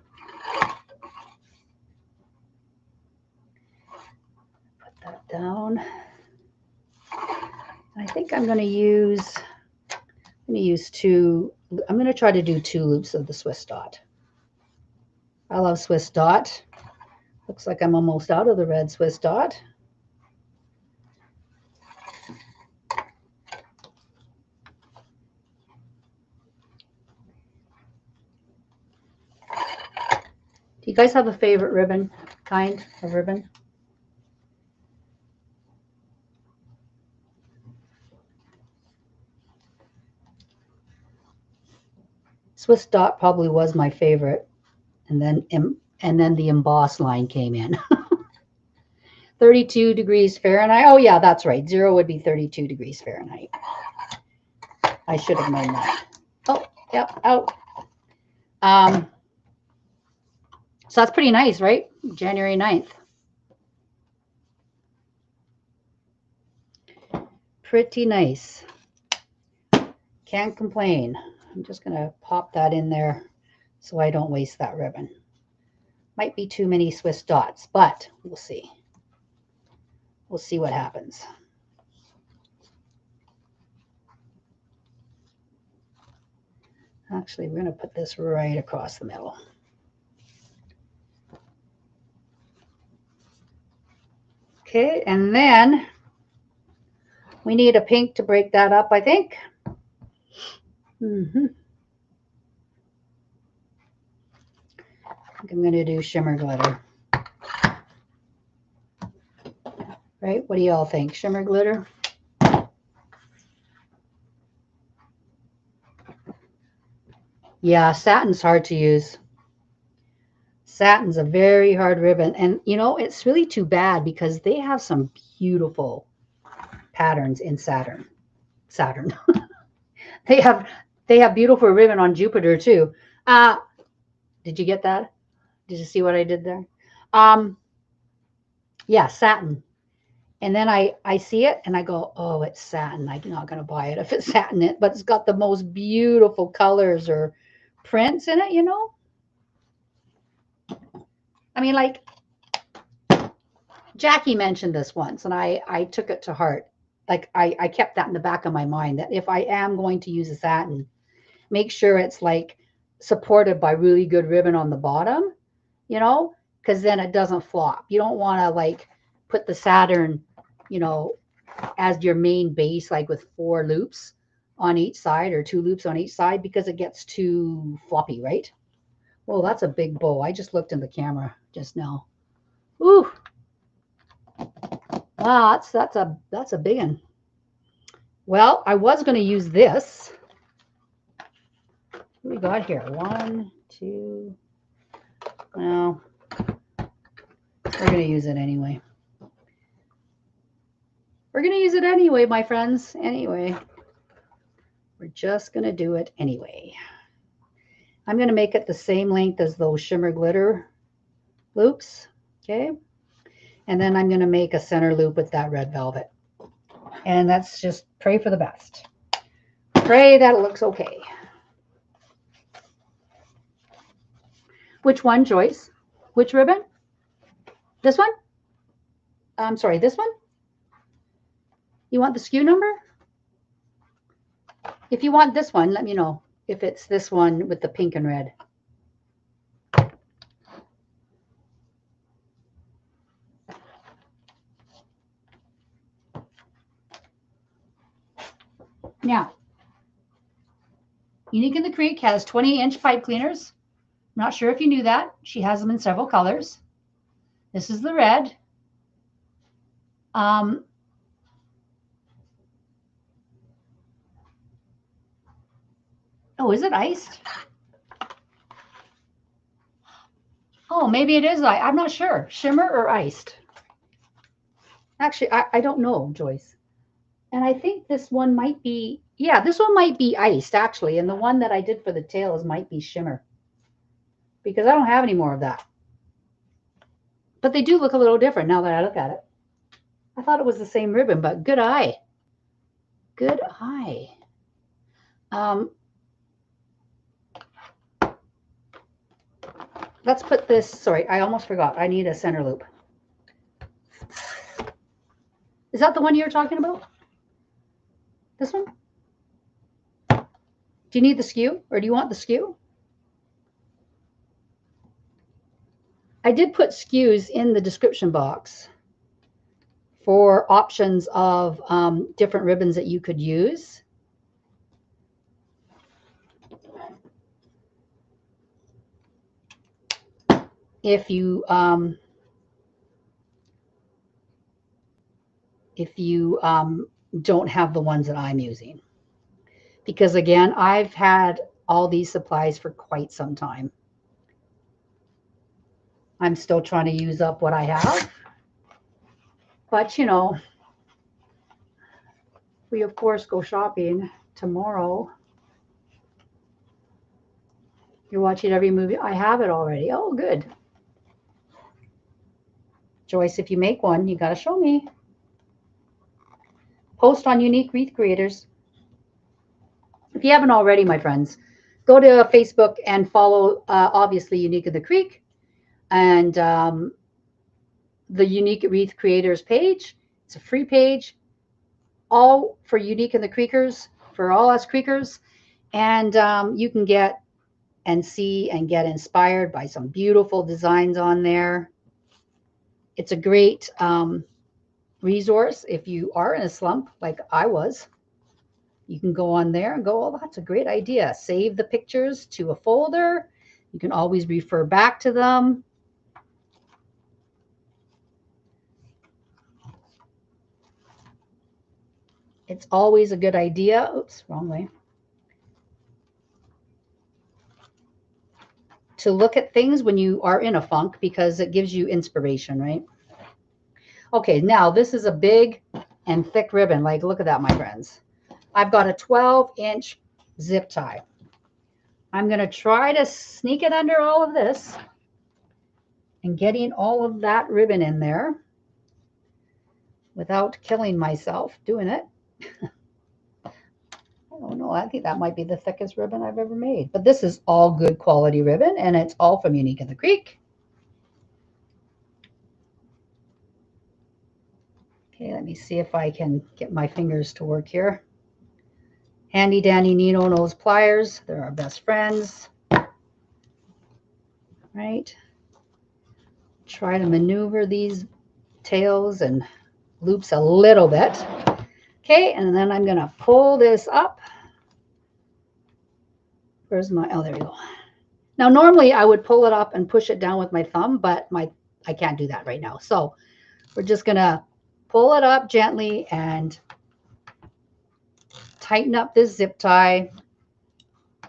S1: Put that down. I think I'm going to use 2. I'm going to try to do 2 loops of the Swiss dot. I love Swiss dot. Looks like I'm almost out of the red Swiss dot. Do you guys have a favorite ribbon, kind of ribbon? Swiss dot probably was my favorite, and then the emboss line came in. 32 degrees Fahrenheit. Oh yeah, that's right. 0 would be 32 degrees Fahrenheit. I should have known that. Oh, yep, out. So that's pretty nice, right? January 9th. Pretty nice. Can't complain. I'm just going to pop that in there so I don't waste that ribbon. Might be too many Swiss dots, but we'll see. We'll see what happens. Actually, we're going to put this right across the middle. Okay, and then we need a pink to break that up, I think. I think I'm going to do shimmer glitter. Right? What do y'all think? Shimmer glitter? Yeah, satin's hard to use. Satin's a very hard ribbon. And, you know, it's really too bad because they have some beautiful patterns in Saturn. They have beautiful ribbon on Jupiter, too. Did you get that? Did you see what I did there? Yeah, satin. And then I see it and I go, oh, it's satin. I'm not going to buy it if it's satin, but it's got the most beautiful colors or prints in it, you know? I mean, like Jackie mentioned this once and I took it to heart. Like I kept that in the back of my mind that if I am going to use a satin, make sure it's like supported by really good ribbon on the bottom, you know, because then it doesn't flop. You don't want to like put the Saturn, you know, as your main base, like with 4 loops on each side or 2 loops on each side, because it gets too floppy, right? Well, that's a big bow. I just looked in the camera just now. Ooh, wow, that's a big one. Well, I was going to use this. What do we got here? 1, 2. Well, we're going to use it anyway. We're going to use it anyway, my friends. Anyway, we're just going to do it anyway. I'm going to make it the same length as those shimmer glitter loops. Okay. And then I'm going to make a center loop with that red velvet. And that's just pray for the best. Pray that it looks okay. Which one, Joyce? Which ribbon? This one? I'm sorry, this one? You want the SKU number? If you want this one, let me know if it's this one with the pink and red. Now, Unique in the Creek has 20-inch pipe cleaners. I'm not sure if you knew that. She has them in several colors. This is the red. Oh, is it iced? Oh, maybe it is. I'm not sure. Shimmer or iced? Actually, I don't know, Joyce. And I think this one might be, yeah, this one might be iced, actually. And the one that I did for the tails might be shimmer. Because I don't have any more of that. But they do look a little different now that I look at it. I thought it was the same ribbon, but good eye. Good eye. Let's put this, sorry, I almost forgot. I need a center loop. Is that the one you're talking about? This one? Do you need the SKU or do you want the SKU? I did put SKUs in the description box for options of different ribbons that you could use. If you don't have the ones that I'm using. Because again, I've had all these supplies for quite some time. I'm still trying to use up what I have. But, you know, we, of course, go shopping tomorrow. You're watching every movie. I have it already. Oh, good. Joyce, if you make one, you got to show me. Post on Unique Wreath Creators. If you haven't already, my friends, go to Facebook and follow, obviously, Unique in the Creek and the Unique Wreath Creators page. It's a free page, all for Unique in the Creekers, for all us Creekers. And you can get and see and get inspired by some beautiful designs on there. It's a great resource if you are in a slump like I was. You can go on there and go, oh, that's a great idea. Save the pictures to a folder. You can always refer back to them. It's always a good idea. Oops, wrong way. To look at things when you are in a funk because it gives you inspiration, right? Okay, now this is a big and thick ribbon. Like, look at that, my friends. I've got a 12-inch zip tie. I'm going to try to sneak it under all of this and getting all of that ribbon in there without killing myself doing it. I don't know. I think that might be the thickest ribbon I've ever made. But this is all good quality ribbon, and it's all from Unique in the Creek. Okay, let me see if I can get my fingers to work here. Handy dandy Nino nose pliers. They're our best friends. Right. Try to maneuver these tails and loops a little bit. Okay, and then I'm going to pull this up. Where's my, oh, there we go. Now, normally I would pull it up and push it down with my thumb, but I can't do that right now. So we're just going to pull it up gently and tighten up this zip tie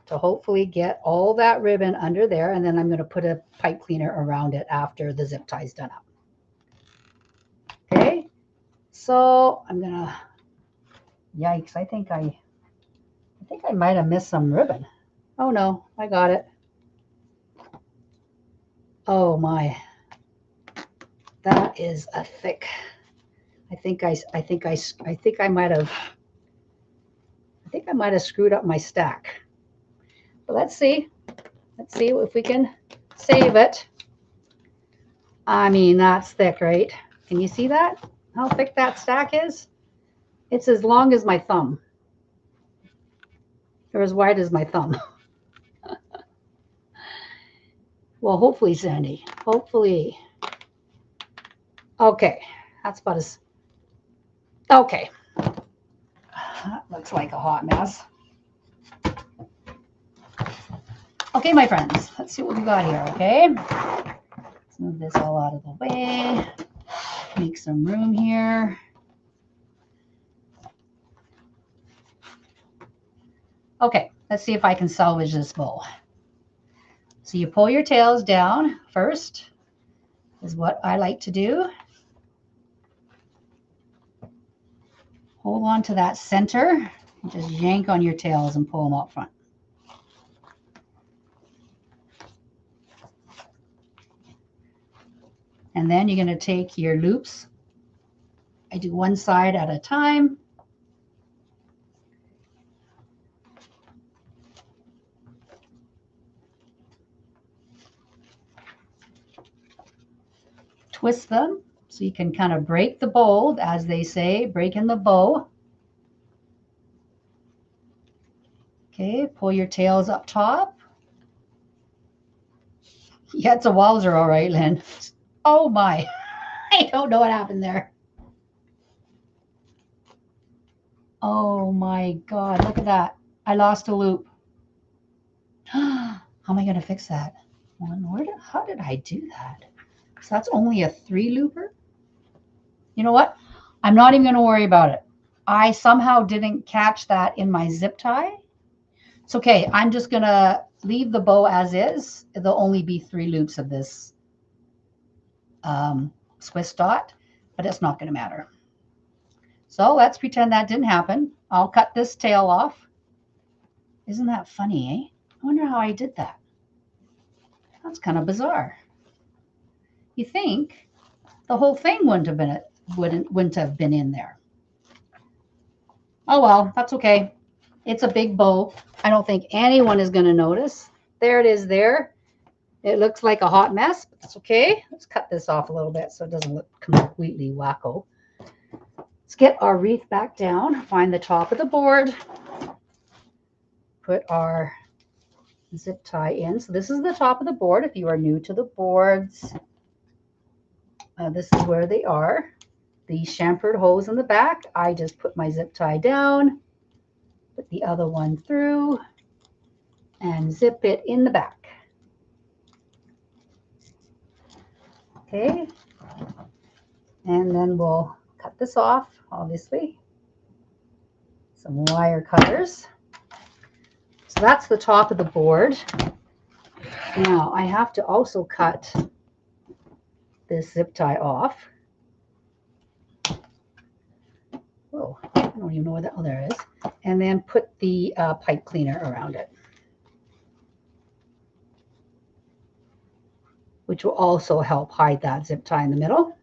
S1: to hopefully get all that ribbon under there. And then I'm going to put a pipe cleaner around it after the zip tie is done up. Okay, so I'm going to, yikes, I think I might have missed some ribbon. Oh no, I got it. Oh my, that is a thick. I think I might have screwed up my stack. But let's see if we can save it. I mean, that's thick, right? Can you see that? How thick that stack is? It's as long as my thumb, or as wide as my thumb. Well, hopefully, Sandy. Hopefully. Okay, that's about as. Okay. That looks like a hot mess. Okay, my friends, let's see what we got here, okay? Let's move this all out of the way. Make some room here. Okay, let's see if I can salvage this bow. So you pull your tails down first, is what I like to do. Hold on to that center and just yank on your tails and pull them out front. And then you're going to take your loops. I do one side at a time. Twist them so you can kind of break the bow, as they say, breaking the bow. Okay, pull your tails up top. Yeah, it's a wowzer, all right, Lynn. Oh my, I don't know what happened there. Oh my God, look at that. I lost a loop. How am I going to fix that? How did I do that? So that's only a 3-looper. You know what? I'm not even going to worry about it. I somehow didn't catch that in my zip tie. It's okay. I'm just going to leave the bow as is. There'll only be 3 loops of this Swiss dot, but it's not going to matter. So let's pretend that didn't happen. I'll cut this tail off. Isn't that funny, eh? I wonder how I did that. That's kind of bizarre. You think the whole thing wouldn't have been in there. Oh well, that's okay. It's a big bow. I don't think anyone is going to notice. There it is there. It looks like a hot mess, but that's okay. Let's cut this off a little bit so it doesn't look completely wacko. Let's get our wreath back down, find the top of the board, put our zip tie in. So this is the top of the board. If you are new to the boards, this is where they are. The chamfered hose in the back. I just put my zip tie down, put the other one through, and zip it in the back. Okay, and then we'll cut this off, obviously. Some wire cutters. So that's the top of the board. Now I have to also cut this zip tie off. Whoa, I don't even know where that, oh, there it is. And then put the pipe cleaner around it. which will also help hide that zip tie in the middle.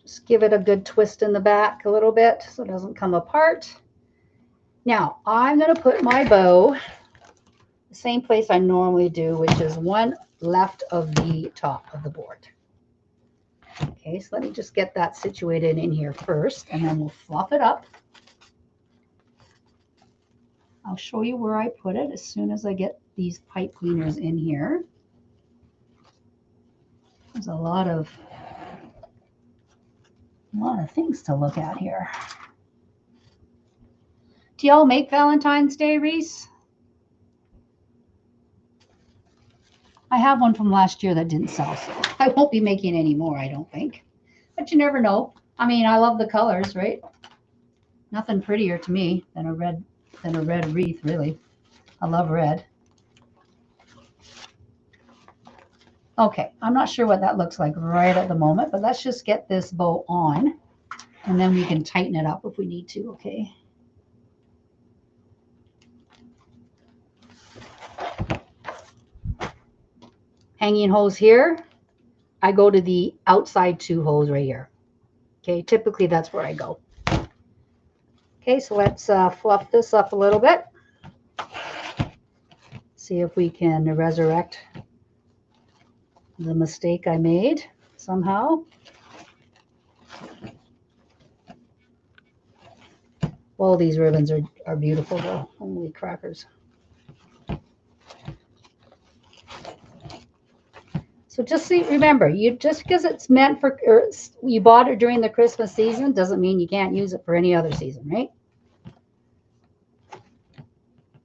S1: Just give it a good twist in the back a little bit so it doesn't come apart. Now I'm going to put my bow the same place I normally do, which is one left of the top of the board. Okay, so let me just get that situated in here first, and then we'll fluff it up. I'll show you where I put it as soon as I get these pipe cleaners in here. There's a lot of things to look at here. Do y'all make Valentine's Day wreaths? I have one from last year that didn't sell, so I won't be making any more, I don't think. But you never know. I mean, I love the colors, right? Nothing prettier to me than a red wreath, really. I love red. Okay, I'm not sure what that looks like right at the moment, but let's just get this bow on, and then we can tighten it up if we need to, okay? Hanging hose here, I go to the outside 2 holes right here. Okay, typically that's where I go. Okay, so let's fluff this up a little bit. See if we can resurrect the mistake I made somehow. All these ribbons are beautiful though. Holy crackers. So just remember, just because it's meant for, or you bought it during the Christmas season, doesn't mean you can't use it for any other season, right?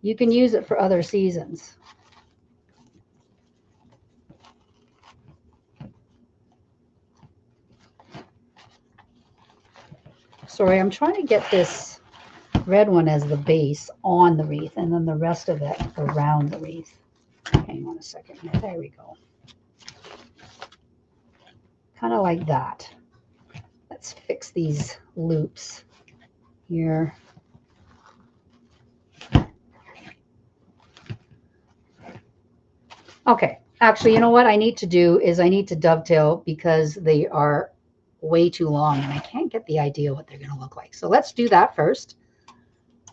S1: You can use it for other seasons. Sorry, I'm trying to get this red one as the base on the wreath, and then the rest of it around the wreath. Hang on a second here. There we go. Kind of like that. Let's fix these loops here. Okay, actually, you know what I need to do is I need to dovetail because they are way too long and I can't get the idea what they're going to look like. So let's do that first.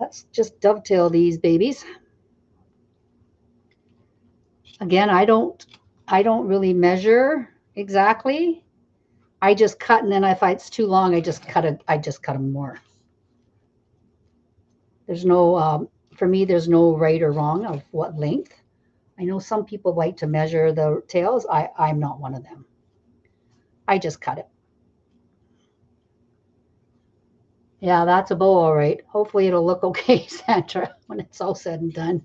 S1: Let's just dovetail these babies. Again, I don't really measure exactly. I just cut, and then if it's too long, I just cut them more. There's no for me, there's no right or wrong of what length. I know some people like to measure the tails. I'm not one of them. I just cut it. Yeah, that's a bow, all right. Hopefully it'll look okay, Sandra, when it's all said and done.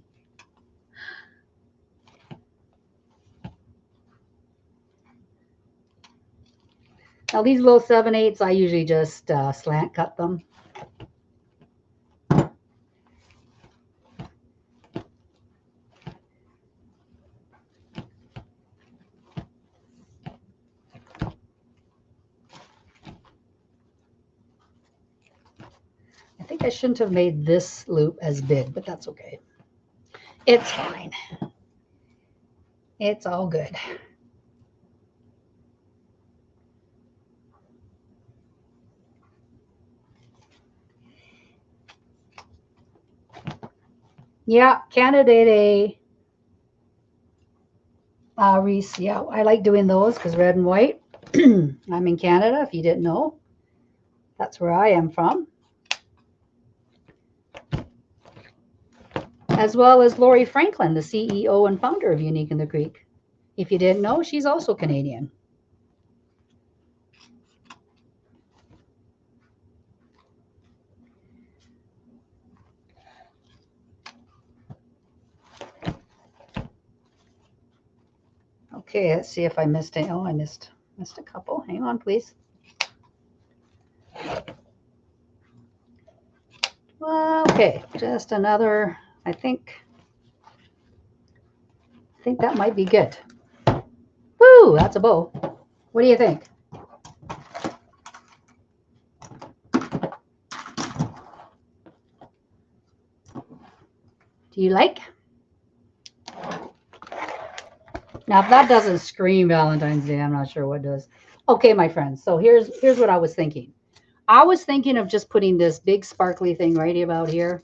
S1: Now these little 7/8, I usually just slant cut them. I think I shouldn't have made this loop as big, but that's okay. It's fine. It's all good. Yeah, Canada wreaths. Yeah, I like doing those because red and white. I'm in Canada, if you didn't know. That's where I am from. As well as Lori Franklin, the CEO and founder of Unique in the Creek. If you didn't know, she's also Canadian. Okay, let's see if I missed it. Oh, I missed a couple. Hang on, please. Okay, just another, I think that might be good. Woo, that's a bow. What do you think? Do you like? Now, if that doesn't scream Valentine's Day, I'm not sure what does. Okay, my friends. So here's what I was thinking. I was thinking of just putting this big sparkly thing right about here.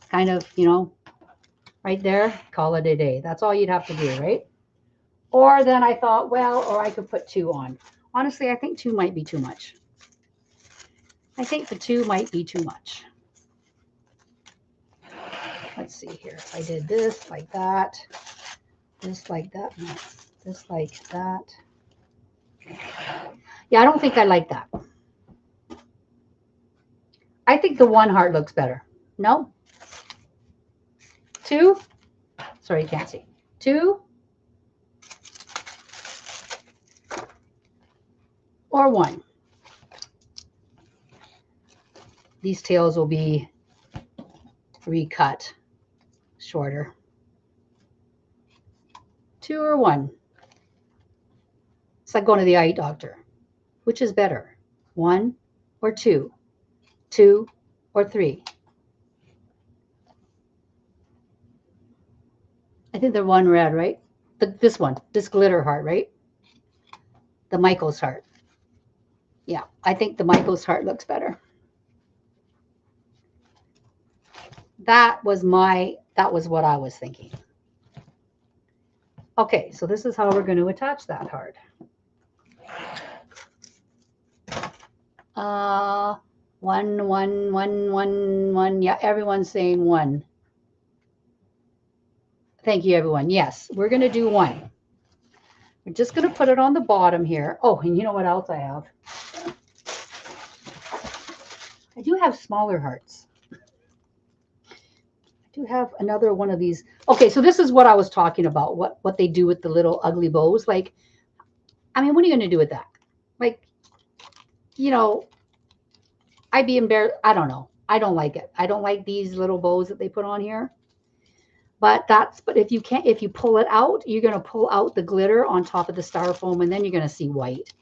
S1: Kind of, you know, right there. Call it a day. That's all you'd have to do, right? Or then I thought, well, or I could put 2 on. Honestly, I think 2 might be too much. I think the 2 might be too much. Let's see here. If I did this like that, this like that, no, this like that. Yeah, I don't think I like that. I think the 1 heart looks better. No? 2? Sorry, you can't see. 2? Or 1? These tails will be recut shorter. 2 or 1? It's like going to the eye doctor. Which is better? 1 or 2? 2 or 3? I think the 1 red, right? This one, this glitter heart, right? The Michael's heart. Yeah, I think the Michael's heart looks better. That was what I was thinking. Okay, so this is how we're going to attach that heart. One, 1, 1, 1, 1. Yeah, everyone's saying 1. Thank you, everyone. Yes, we're going to do 1. We're just going to put it on the bottom here. Oh, and you know what else I have? I do have smaller hearts. I do have another one of these. Okay, so this is what I was talking about, what they do with the little ugly bows. Like, I mean, what are you going to do with that? Like, you know, I'd be embarrassed. I don't know. I don't like it. I don't like these little bows that they put on here. But if you pull it out, you're going to pull out the glitter on top of the styrofoam, and then you're going to see white.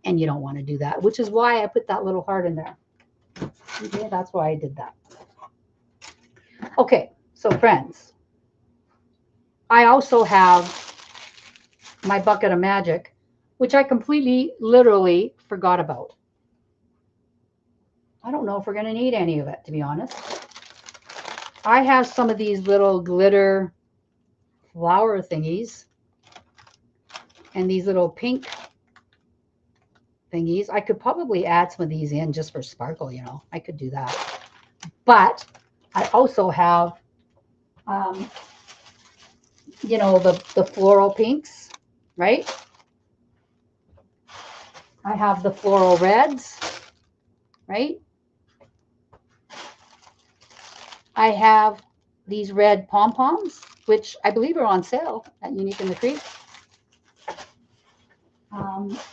S1: And you don't want to do that, which is why I put that little heart in there. Okay, that's why I did that. Okay, so friends, I also have my bucket of magic, which I completely, literally forgot about. I don't know if we're going to need any of it, to be honest. I have some of these little glitter flower thingies and these little pink thingies. I could probably add some of these in just for sparkle, you know. I could do that. But I also have, you know, the floral pinks, right? I have the floral reds, right? I have these red pom-poms, which I believe are on sale at Unique in the Creek.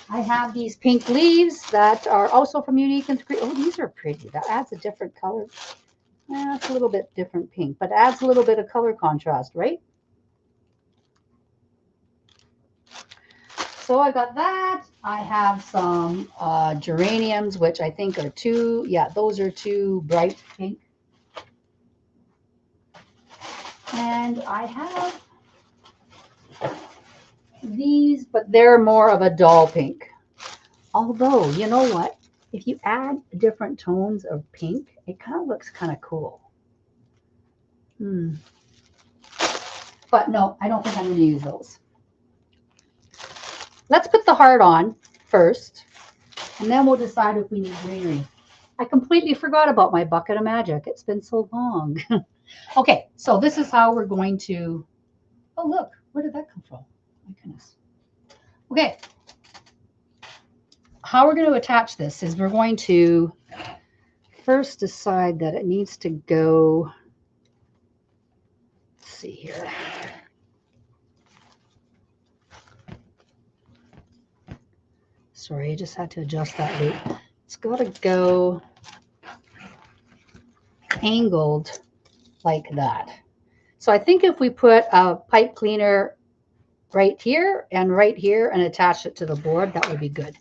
S1: I have these pink leaves that are also from Unique in the Creek. Oh, these are pretty. That adds a different color. It's a little bit different pink, but adds a little bit of color contrast, right? So I got that. I have some geraniums, which I think are 2. Yeah, those are 2 bright pink. And I have these, but they're more of a dull pink. Although, you know what? If you add different tones of pink, it kind of looks kind of cool. But no, I don't think I'm going to use those. Let's put the heart on first, and then we'll decide if we need greenery. I completely forgot about my bucket of magic. It's been so long. Okay, so this is how we're going to, oh, look, where did that come from? My goodness. Okay, how we're going to attach this is we're going to first decide that it needs to go, let's see here. Sorry, I just had to adjust that loop. It's got to go angled like that. So I think if we put a pipe cleaner right here and attach it to the board, that would be good.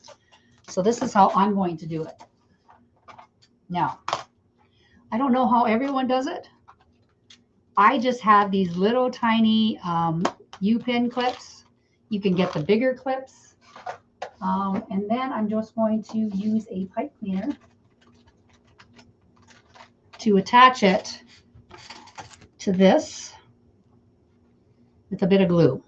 S1: So this is how I'm going to do it. Now, I don't know how everyone does it. I just have these little tiny U-pin clips. You can get the bigger clips. And then I'm just going to use a pipe cleaner to attach it to this with a bit of glue.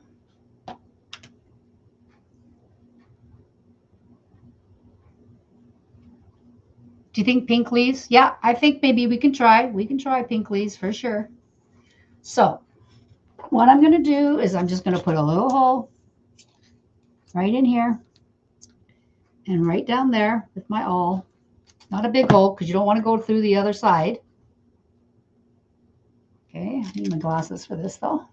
S1: Do you think pink leaves? Yeah, I think maybe we can try. We can try pink leaves for sure. So what I'm going to do is I'm just going to put a little hole right in here and right down there with my awl. Not a big hole because you don't want to go through the other side. Okay, I need my glasses for this though.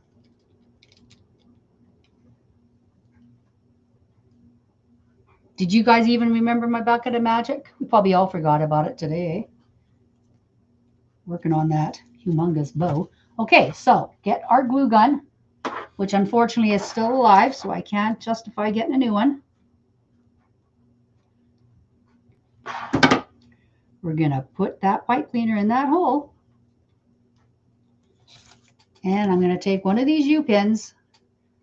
S1: Did you guys even remember my bucket of magic? We probably all forgot about it today. Working on that humongous bow. Okay, so get our glue gun, which unfortunately is still alive, so I can't justify getting a new one. We're going to put that pipe cleaner in that hole. And I'm going to take one of these U-pins,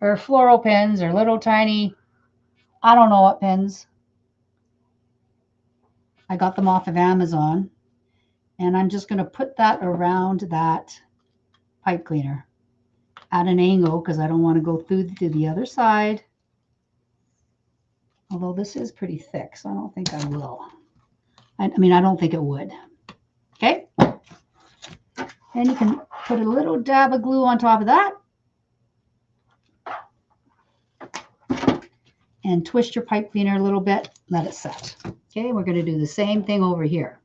S1: or floral pins, or little tiny, I don't know what pins. I got them off of Amazon. And I'm just going to put that around that pipe cleaner at an angle because I don't want to go through to the other side. Although this is pretty thick, so I don't think I will. I mean, I don't think it would. Okay. And you can put a little dab of glue on top of that. And twist your pipe cleaner a little bit, let it set. Okay, we're going to do the same thing over here.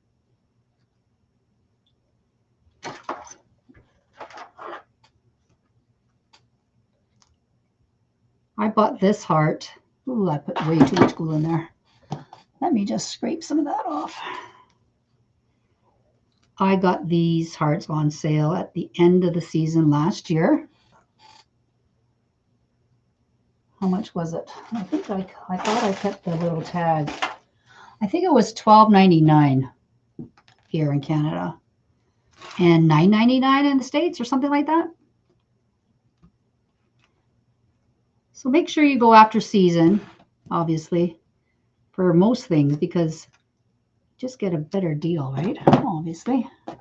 S1: I bought this heart. Ooh, I put way too much glue in there. Let me just scrape some of that off. I got these hearts on sale at the end of the season last year. How much was it? I think I thought I kept the little tag. I think it was $12.99 here in Canada and $9.99 in the States or something like that. So make sure you go after season, obviously, for most things because you just get a better deal, right? Obviously. As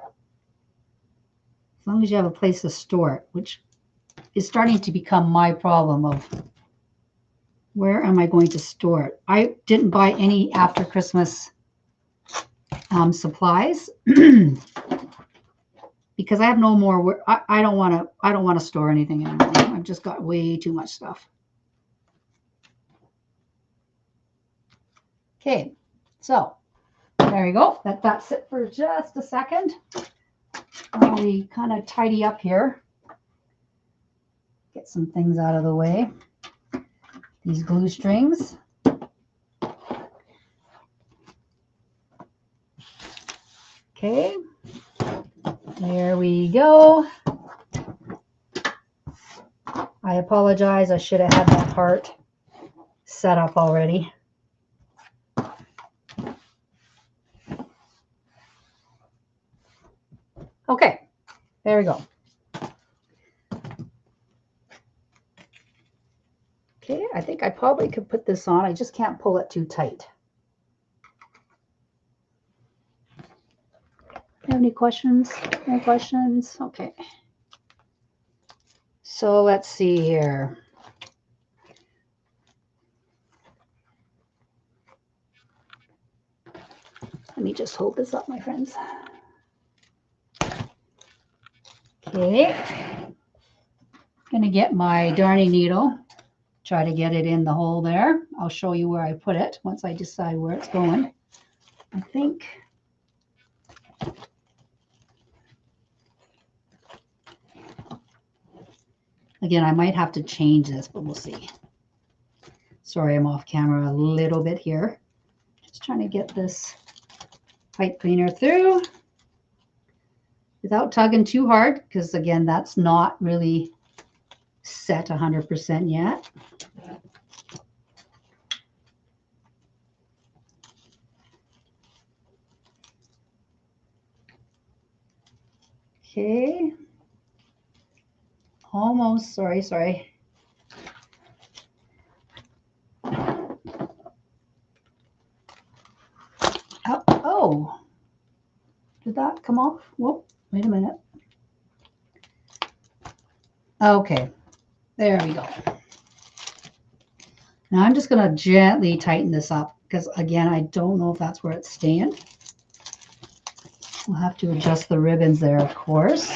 S1: long as you have a place to store it, which is starting to become my problem of where am I going to store it? I didn't buy any after Christmas supplies because I have no more. I don't want to store anything anymore. I've just got way too much stuff. Okay, so there you go. Let that sit for just a second while we kind of tidy up here. Get some things out of the way. These glue strings. Okay, there we go. I apologize. I should have had that part set up already. Okay, there we go. Okay, I think I probably could put this on. I just can't pull it too tight. Have any questions? No questions? Okay. So let's see here. Let me just hold this up, my friends. Okay. Gonna get my darning needle. Try to get it in the hole there. I'll show you where I put it once I decide where it's going. I think again, I might have to change this, but we'll see. Sorry, I'm off camera a little bit here. Just trying to get this pipe cleaner through without tugging too hard, because again, that's not really set 100% yet. Okay. Almost, sorry. Did that come off? Whoa, wait a minute. Okay, there we go. Now I'm just going to gently tighten this up because, again, I don't know if that's where it's staying. We'll have to adjust the ribbons there, of course.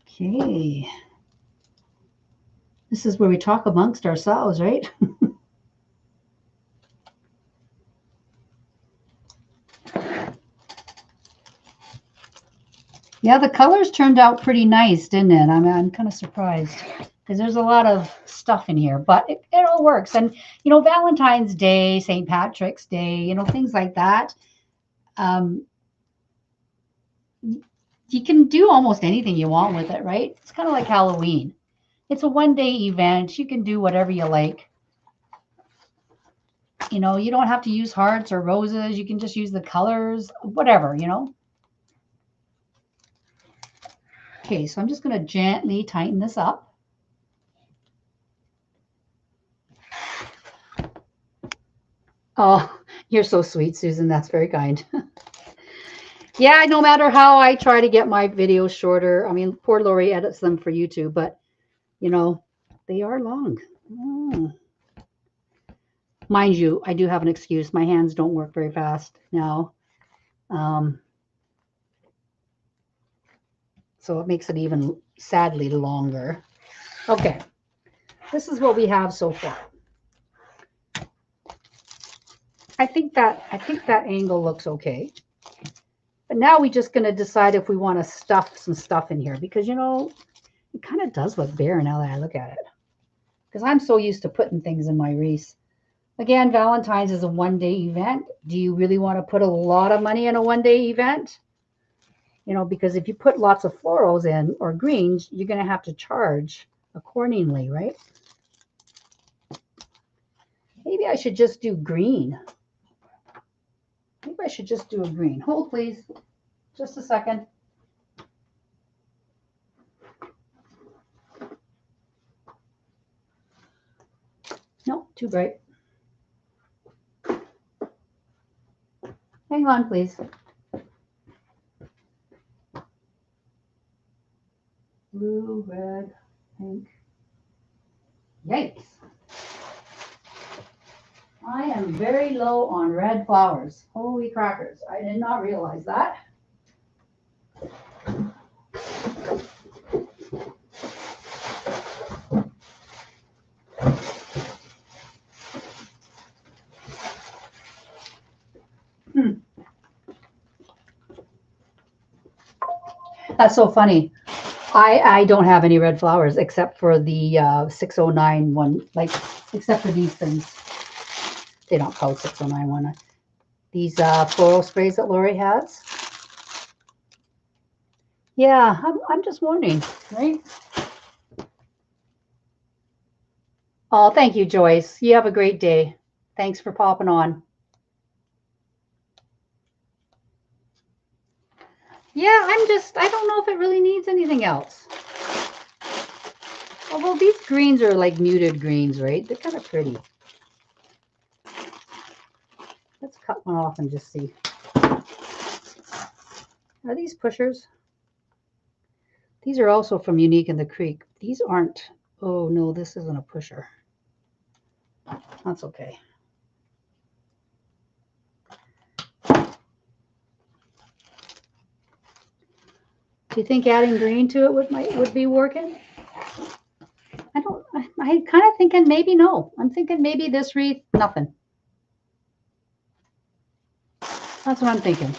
S1: Okay. This is where we talk amongst ourselves, right? Yeah, the colors turned out pretty nice, didn't it? I'm kind of surprised because there's a lot of stuff in here, but it all works. And, you know, Valentine's Day, St. Patrick's Day, you know, things like that. You can do almost anything you want with it, right? It's kind of like Halloween. It's a one-day event. You can do whatever you like. You know, you don't have to use hearts or roses. You can just use the colors, whatever, you know. Okay, so I'm just going to gently tighten this up. Oh, you're so sweet, Susan. That's very kind. Yeah, no matter how I try to get my videos shorter, I mean, poor Lori edits them for YouTube, but, you know, they are long. Mind you, I do have an excuse. My hands don't work very fast now. So it makes it even sadly longer. Okay, this is what we have so far. I think that angle looks okay. But now we're just going to decide if we want to stuff some stuff in here because, you know, it kind of does look bare now that I look at it. Because I'm so used to putting things in my wreaths. Again, Valentine's is a one-day event. Do you really want to put a lot of money in a one-day event? You know, because if you put lots of florals in or greens, you're going to have to charge accordingly, right? Maybe I should just do green. Maybe I should just do a green. Hold, please. Just a second. No, too bright. Hang on, please. Blue, red, pink. Yikes. I am very low on red flowers. Holy crackers. I did not realize that. That's so funny. I don't have any red flowers except for the 609 one, like, except for these things. They don't call 609 one. These floral sprays that Lori has. Yeah, I'm just wondering, right? Oh, thank you, Joyce. You have a great day. Thanks for popping on. Yeah, I don't know if it really needs anything else. Although these greens are like muted greens, right? They're kind of pretty. Let's cut one off and just see. Are these pushers? These are also from Unique in the Creek. These aren't. Oh, no, this isn't a pusher. That's okay. Do you think adding green to it would be working? I kind of thinking maybe no. I'm thinking maybe this wreath, nothing. That's what I'm thinking.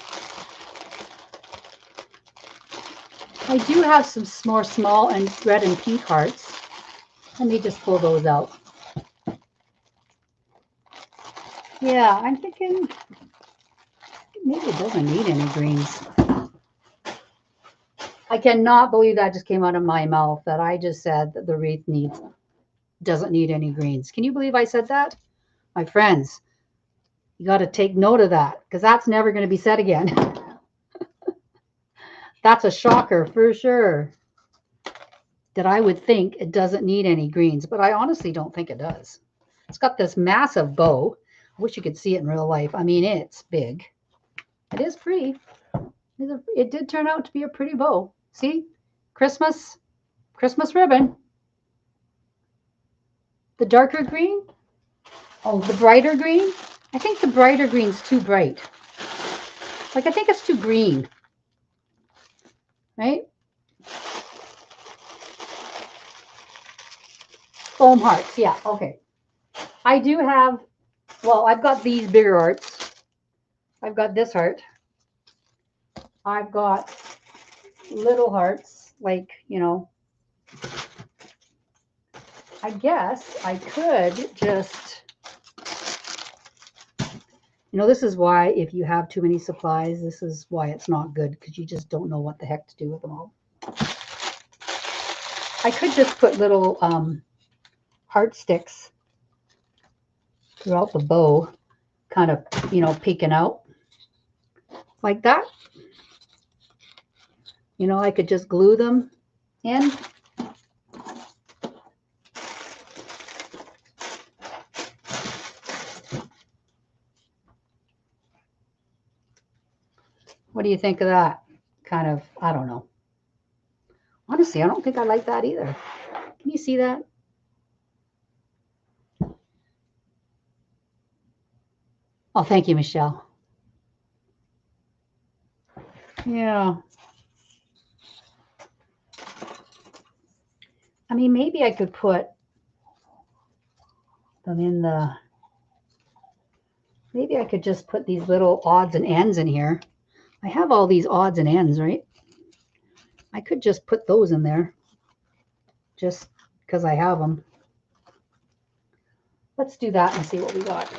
S1: I do have some more small and red and pink hearts. Let me just pull those out. Yeah, I'm thinking maybe it doesn't need any greens. I cannot believe that just came out of my mouth, that I just said that the wreath doesn't need any greens. Can you believe I said that? My friends, you got to take note of that because that's never going to be said again. That's a shocker for sure. that I would think it doesn't need any greens, but I honestly don't think it does. It's got this massive bow. I wish you could see it in real life. I mean, it's big. It is pretty. It did turn out to be a pretty bow. See? Christmas ribbon. The darker green? Oh, the brighter green? I think the brighter green's too bright. Like, I think it's too green. Right? Foam hearts. Yeah, okay. I do have, well, I've got these bigger hearts. I've got this heart. I've got little hearts, like, you know, I guess I could just, you know, this is why if you have too many supplies, this is why it's not good, because you just don't know what the heck to do with them all. I could just put little heart sticks throughout the bow, kind of, you know, peeking out like that. You know, I could just glue them in. What do you think of that? Kind of, I don't know. Honestly, I don't think I like that either. Can you see that? Oh, thank you, Michelle. Yeah. I mean, maybe I could put them in the, maybe I could just put these little odds and ends in here. I have all these odds and ends, right? I could just put those in there just because I have them. Let's do that and see what we got.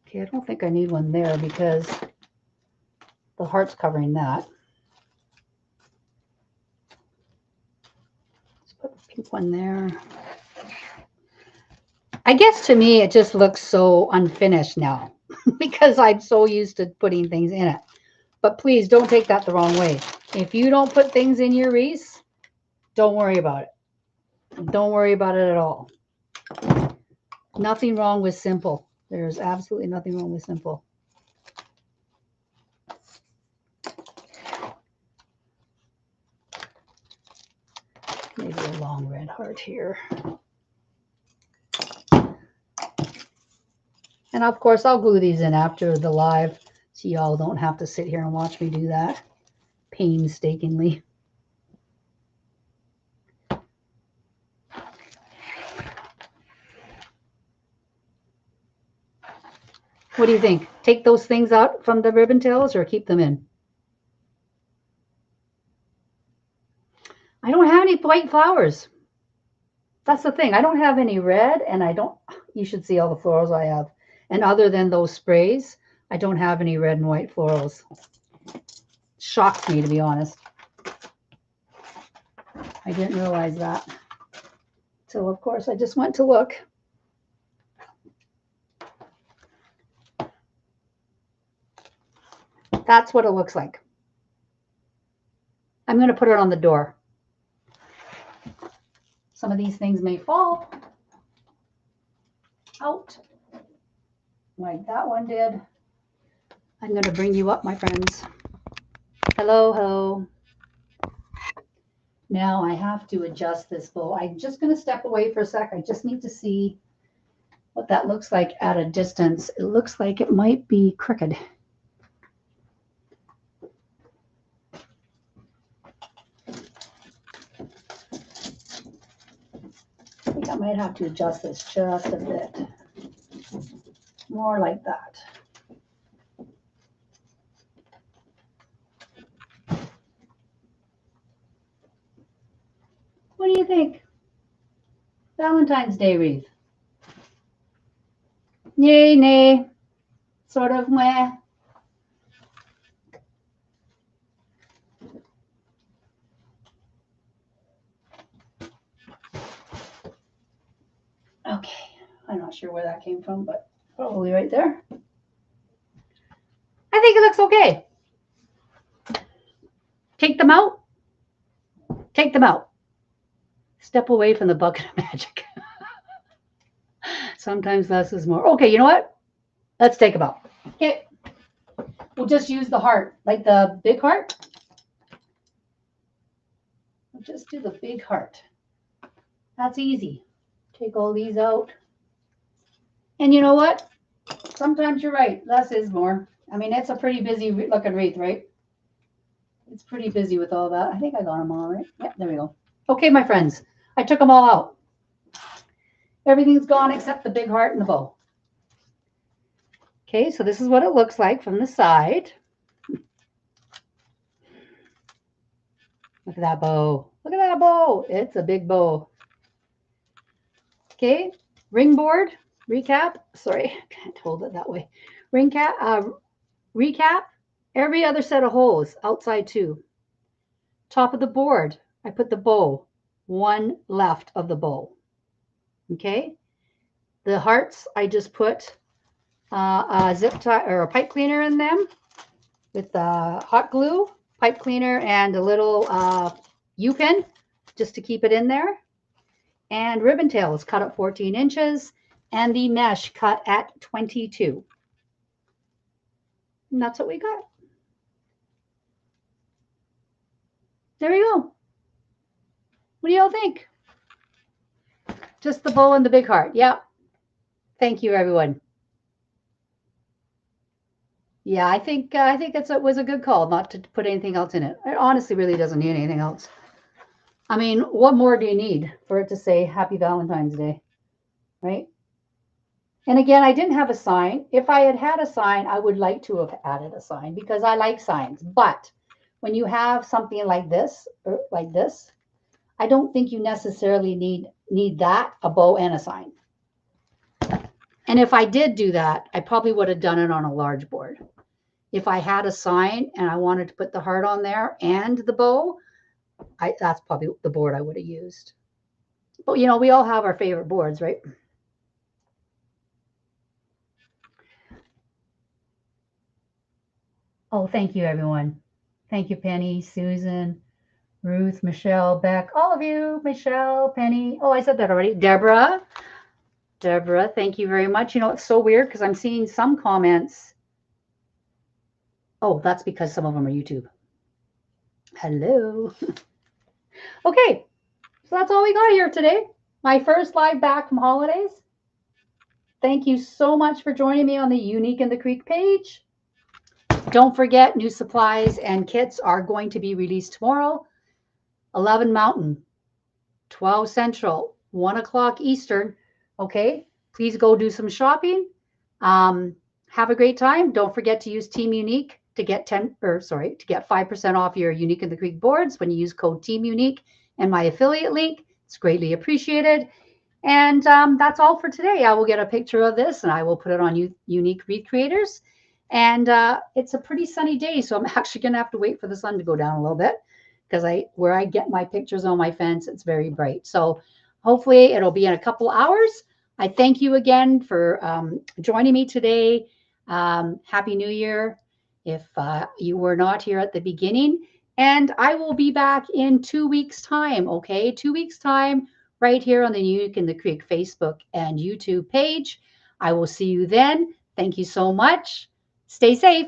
S1: Okay, I don't think I need one there because the heart's covering that. Let's put the pink one there. I guess to me it just looks so unfinished now because I'm so used to putting things in it. But please don't take that the wrong way. If you don't put things in your wreaths, don't worry about it. Don't worry about it at all. Nothing wrong with simple. There's absolutely nothing wrong with simple. Maybe a long red heart here. And of course, I'll glue these in after the live, so y'all don't have to sit here and watch me do that painstakingly. What do you think? Take those things out from the ribbon tails or keep them in? I don't have any white flowers. That's the thing. I don't have any red, and I don't, you should see all the florals I have. And other than those sprays, I don't have any red and white florals. Shocks me, to be honest. I didn't realize that. So, of course, I just went to look. That's what it looks like. I'm going to put it on the door. Some of these things may fall out, like that one did. I'm going to bring you up, my friends. Hello, hello. Now I have to adjust this bow. I'm just going to step away for a sec. I just need to see what that looks like at a distance. It looks like it might be crooked. I think I might have to adjust this just a bit. More like that. What do you think? Valentine's Day wreath. Yay, nay. Sort of meh. Okay, I'm not sure where that came from, but probably right there. I think it looks okay. them out? Take them out. Step away from the bucket of magic. Sometimes less is more. Okay, you know what? Let's take them out. Okay. We'll just use the heart, like the big heart. We'll just do the big heart. That's easy. Take all these out. And you know what? Sometimes you're right. Less is more. I mean, it's a pretty busy looking wreath, right? It's pretty busy with all that. I think I got them all right. Yeah, there we go. Okay, my friends. I took them all out. Everything's gone except the big heart and the bow. Okay, so this is what it looks like from the side. Look at that bow. Look at that bow. It's a big bow. Okay, ring board, recap. Sorry, I can't hold it that way. Ring cap, recap. Every other set of holes outside too. Top of the board, I put the bow. One left of the bow. Okay. The hearts, I just put a zip tie or a pipe cleaner in them with hot glue, pipe cleaner, and a little U-pin just to keep it in there. And ribbon tail is cut at 14 inches and the mesh cut at 22. And that's what we got. There we go. What do y'all think? Just the bow and the big heart. Yeah. Thank you, everyone. Yeah, I think it was a good call not to put anything else in it. It honestly really doesn't need anything else. I mean, what more do you need for it to say Happy Valentine's Day, right? And again, I didn't have a sign. If I had had a sign, I would like to have added a sign because I like signs. But when you have something like this, I don't think you necessarily need that, a bow and a sign. And if I did do that, I probably would have done it on a large board. If I had a sign and I wanted to put the heart on there and the bow, that's probably the board I would have used. But, you know, we all have our favorite boards, right? Oh, thank you, everyone. Thank you, Penny, Susan, Ruth, Michelle, Beck, all of you, Michelle, Penny. Oh, I said that already. Deborah, thank you very much. You know, it's so weird because I'm seeing some comments. Oh, that's because some of them are YouTube. Hello. Okay, so that's all we got here today. My first live back from holidays. Thank you so much for joining me on the Unique in the Creek page. Don't forget, new supplies and kits are going to be released tomorrow. 11 Mountain, 12 Central, 1 o'clock Eastern. Okay, please go do some shopping. Have a great time. Don't forget to use Team Unique to get 5% off your Unique in the Creek boards when you use code Team Unique and my affiliate link. It's greatly appreciated. And that's all for today. I will get a picture of this and I will put it on Unique Wreath Creators. And it's a pretty sunny day, so I'm actually going to have to wait for the sun to go down a little bit because where I get my pictures on my fence, it's very bright. So hopefully it'll be in a couple hours. I thank you again for joining me today. Happy New Year if you were not here at the beginning. And I will be back in 2 weeks' time, okay? 2 weeks' time right here on the Unique in the Creek Facebook and YouTube page. I will see you then. Thank you so much. Stay safe.